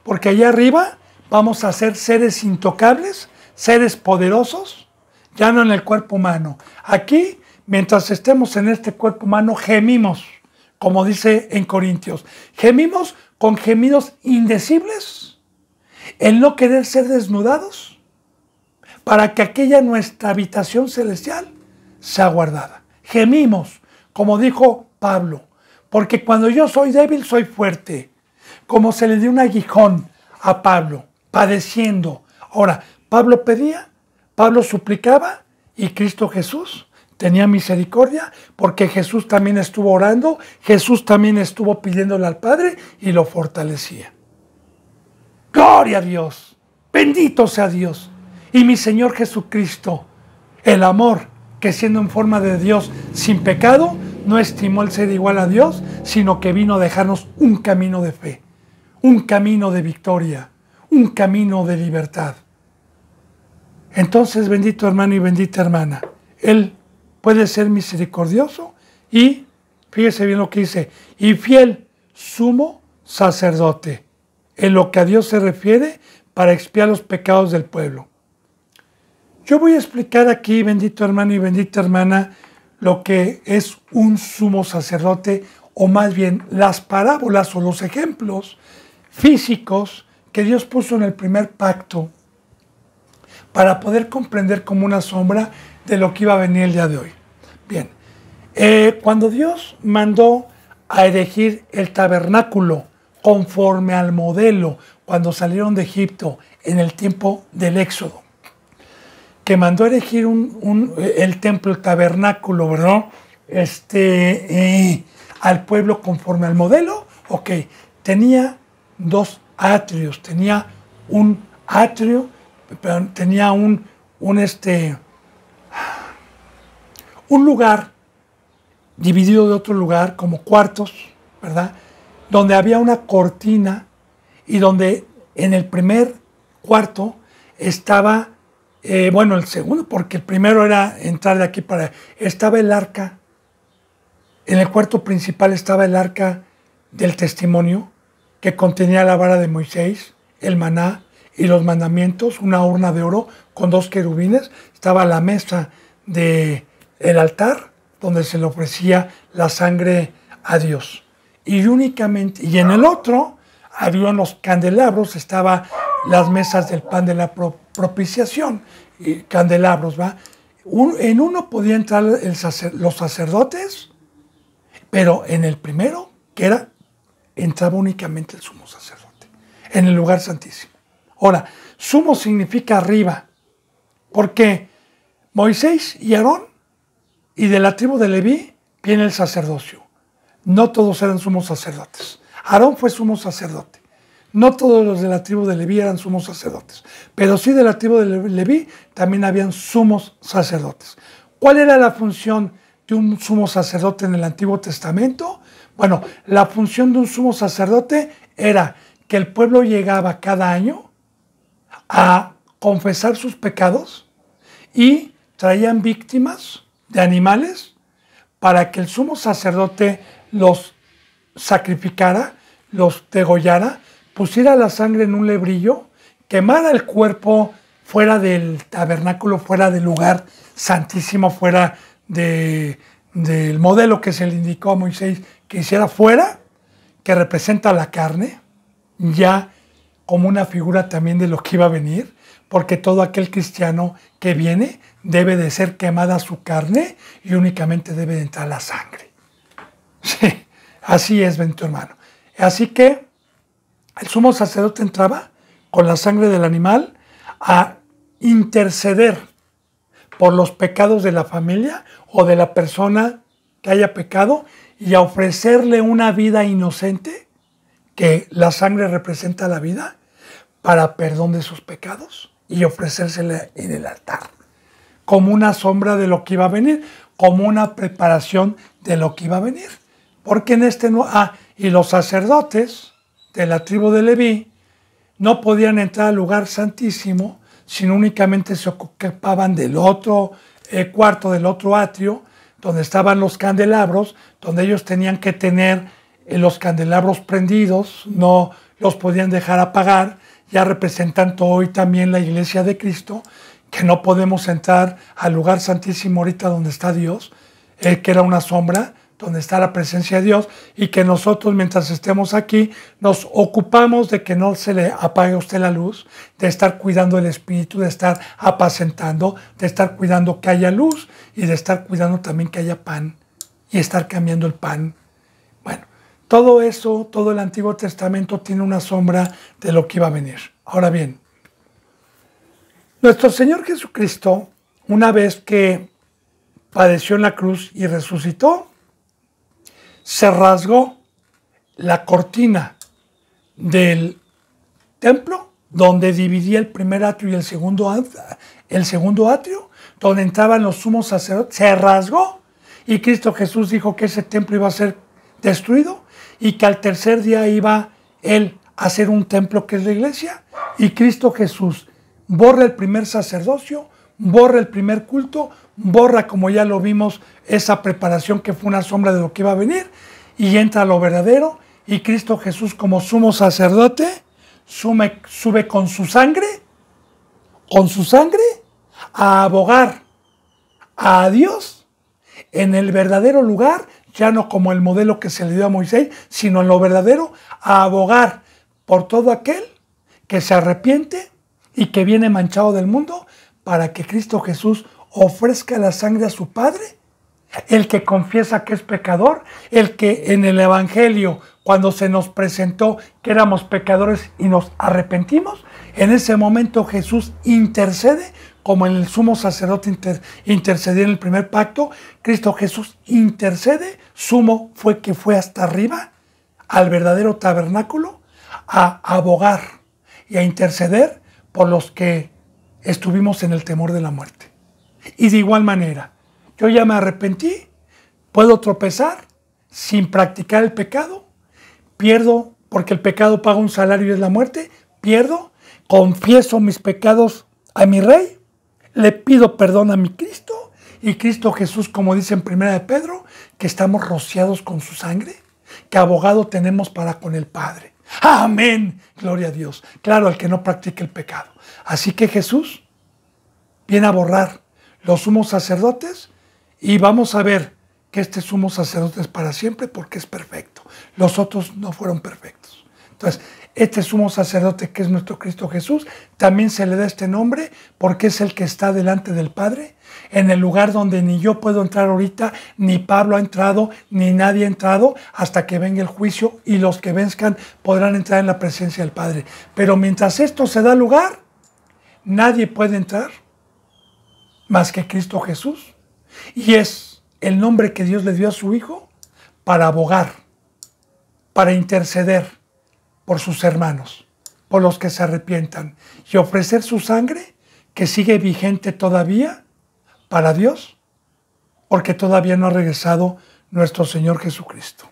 porque allá arriba vamos a ser seres intocables, seres poderosos, ya no en el cuerpo humano. Aquí, mientras estemos en este cuerpo humano, gemimos, como dice en Corintios. Gemimos con gemidos indecibles, el no querer ser desnudados, para que aquella nuestra habitación celestial sea guardada. Gemimos, como dijo Pablo, porque cuando yo soy débil, soy fuerte. Como se le dio un aguijón a Pablo, padeciendo. Ahora, Pablo pedía, Pablo suplicaba y Cristo Jesús tenía misericordia porque Jesús también estuvo orando, Jesús también estuvo pidiéndole al Padre y lo fortalecía. Gloria a Dios, bendito sea Dios. Y mi Señor Jesucristo, el amor que siendo en forma de Dios sin pecado, no estimó el ser igual a Dios, sino que vino a dejarnos un camino de fe, un camino de victoria, un camino de libertad. Entonces, bendito hermano y bendita hermana, Él puede ser misericordioso y, fíjese bien lo que dice, y fiel sumo sacerdote, en lo que a Dios se refiere, para expiar los pecados del pueblo. Yo voy a explicar aquí, bendito hermano y bendita hermana, lo que es un sumo sacerdote, o más bien las parábolas o los ejemplos físicos que Dios puso en el primer pacto para poder comprender como una sombra de lo que iba a venir el día de hoy. Bien, cuando Dios mandó a erigir el tabernáculo conforme al modelo cuando salieron de Egipto en el tiempo del Éxodo, que mandó erigir el templo, el tabernáculo, ¿verdad? Al pueblo conforme al modelo, ok, tenía dos atrios, tenía un atrio, pero tenía un lugar dividido de otro lugar, como cuartos, ¿verdad? Donde había una cortina y donde en el primer cuarto estaba, el segundo, porque el primero era entrar de aquí para... Estaba el arca, en el cuarto principal estaba el arca del testimonio, que contenía la vara de Moisés, el maná y los mandamientos, una urna de oro con 2 querubines, estaba la mesa del altar, donde se le ofrecía la sangre a Dios. Y y en el otro, había los candelabros, estaban las mesas del pan de la propiciación, y candelabros, ¿va? En uno podían entrar los sacerdotes, pero en el primero, entraba únicamente el sumo sacerdote, en el lugar santísimo. Ahora, sumo significa arriba, porque Moisés y Aarón, y de la tribu de Leví, viene el sacerdocio. No todos eran sumos sacerdotes. Aarón fue sumo sacerdote. No todos los de la tribu de Leví eran sumos sacerdotes, pero sí de la tribu de Leví también habían sumos sacerdotes. ¿Cuál era la función de un sumo sacerdote en el Antiguo Testamento? Bueno, la función de un sumo sacerdote era que el pueblo llegaba cada año a confesar sus pecados y traían víctimas de animales para que el sumo sacerdote los sacrificara, los degollara, pusiera la sangre en un lebrillo, quemara el cuerpo fuera del tabernáculo, fuera del lugar santísimo, fuera del modelo que se le indicó a Moisés que hiciera fuera, que representa la carne, ya como una figura también de lo que iba a venir, porque todo aquel cristiano que viene debe de ser quemada su carne y únicamente debe de entrar la sangre. Sí, así es, bendito hermano. Así que el sumo sacerdote entraba con la sangre del animal a interceder por los pecados de la familia o de la persona que haya pecado y a ofrecerle una vida inocente, que la sangre representa la vida, para perdón de sus pecados y ofrecérsela en el altar, como una sombra de lo que iba a venir, como una preparación de lo que iba a venir. Porque y los sacerdotes de la tribu de Leví no podían entrar al lugar santísimo, sino únicamente se ocupaban del otro cuarto, del otro atrio, donde estaban los candelabros, donde ellos tenían que tener los candelabros prendidos, no los podían dejar apagar, ya representando hoy también la iglesia de Cristo, que no podemos entrar al lugar santísimo ahorita donde está Dios, que era una sombra, donde está la presencia de Dios, y que nosotros mientras estemos aquí nos ocupamos de que no se le apague a usted la luz, de estar cuidando el espíritu, de estar apacentando, de estar cuidando que haya luz y de estar cuidando también que haya pan y estar cambiando el pan. Bueno, todo eso, todo el Antiguo Testamento tiene una sombra de lo que iba a venir. Ahora bien, nuestro Señor Jesucristo, una vez que padeció en la cruz y resucitó, se rasgó la cortina del templo donde dividía el primer atrio y el segundo atrio, donde entraban los sumos sacerdotes, se rasgó, y Cristo Jesús dijo que ese templo iba a ser destruido y que al tercer día iba Él a hacer un templo que es la iglesia, y Cristo Jesús borra el primer sacerdocio, borra el primer culto, borra, como ya lo vimos, esa preparación que fue una sombra de lo que iba a venir, y entra a lo verdadero, y Cristo Jesús como sumo sacerdote sube con su sangre a abogar a Dios en el verdadero lugar, ya no como el modelo que se le dio a Moisés, sino en lo verdadero, a abogar por todo aquel que se arrepiente y que viene manchado del mundo, para que Cristo Jesús ofrezca la sangre a su Padre. El que confiesa que es pecador, el que en el Evangelio, cuando se nos presentó que éramos pecadores y nos arrepentimos, en ese momento Jesús intercede, como en el sumo sacerdote intercedía en el primer pacto. Cristo Jesús intercede, sumo fue que fue hasta arriba, al verdadero tabernáculo, a abogar y a interceder por los que estuvimos en el temor de la muerte. Y de igual manera, yo ya me arrepentí, puedo tropezar sin practicar el pecado, pierdo, porque el pecado paga un salario y es la muerte, pierdo, confieso mis pecados a mi Rey, le pido perdón a mi Cristo, y Cristo Jesús, como dice en 1 de Pedro, que estamos rociados con su sangre, que abogado tenemos para con el Padre. Amén, gloria a Dios. Claro, el que no practique el pecado. Así que Jesús viene a borrar los sumos sacerdotes, y vamos a ver que este sumo sacerdote es para siempre porque es perfecto. Los otros no fueron perfectos. Entonces, este sumo sacerdote, que es nuestro Cristo Jesús, también se le da este nombre porque es el que está delante del Padre, en el lugar donde ni yo puedo entrar ahorita, ni Pablo ha entrado, ni nadie ha entrado, hasta que venga el juicio, y los que venzcan podrán entrar en la presencia del Padre. Pero mientras esto se da lugar, nadie puede entrar más que Cristo Jesús, y es el nombre que Dios le dio a su Hijo para abogar, para interceder por sus hermanos, por los que se arrepientan, y ofrecer su sangre, que sigue vigente todavía para Dios, porque todavía no ha regresado nuestro Señor Jesucristo.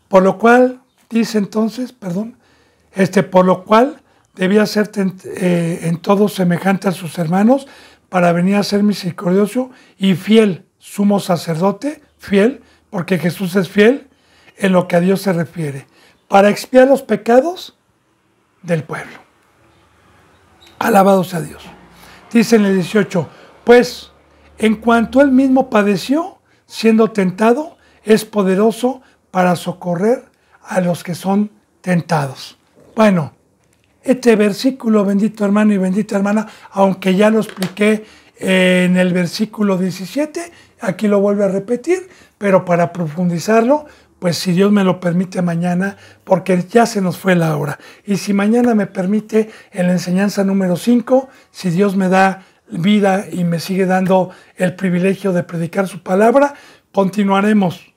Por lo cual, dice entonces, por lo cual debía ser en todo semejante a sus hermanos, para venir a ser misericordioso y fiel sumo sacerdote, fiel, porque Jesús es fiel en lo que a Dios se refiere, para expiar los pecados del pueblo. Alabado sea Dios. Dice en el 18, pues en cuanto él mismo padeció, siendo tentado, es poderoso para socorrer a los que son tentados. Bueno, este versículo, bendito hermano y bendita hermana, aunque ya lo expliqué en el versículo 17, aquí lo vuelvo a repetir, pero para profundizarlo, pues si Dios me lo permite mañana, porque ya se nos fue la hora. Y si mañana me permite, en la enseñanza número 5, si Dios me da vida y me sigue dando el privilegio de predicar su palabra, continuaremos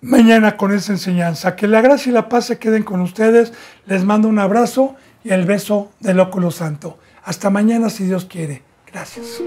mañana con esa enseñanza. Que la gracia y la paz se queden con ustedes. Les mando un abrazo y el beso del óculo santo. Hasta mañana si Dios quiere. Gracias.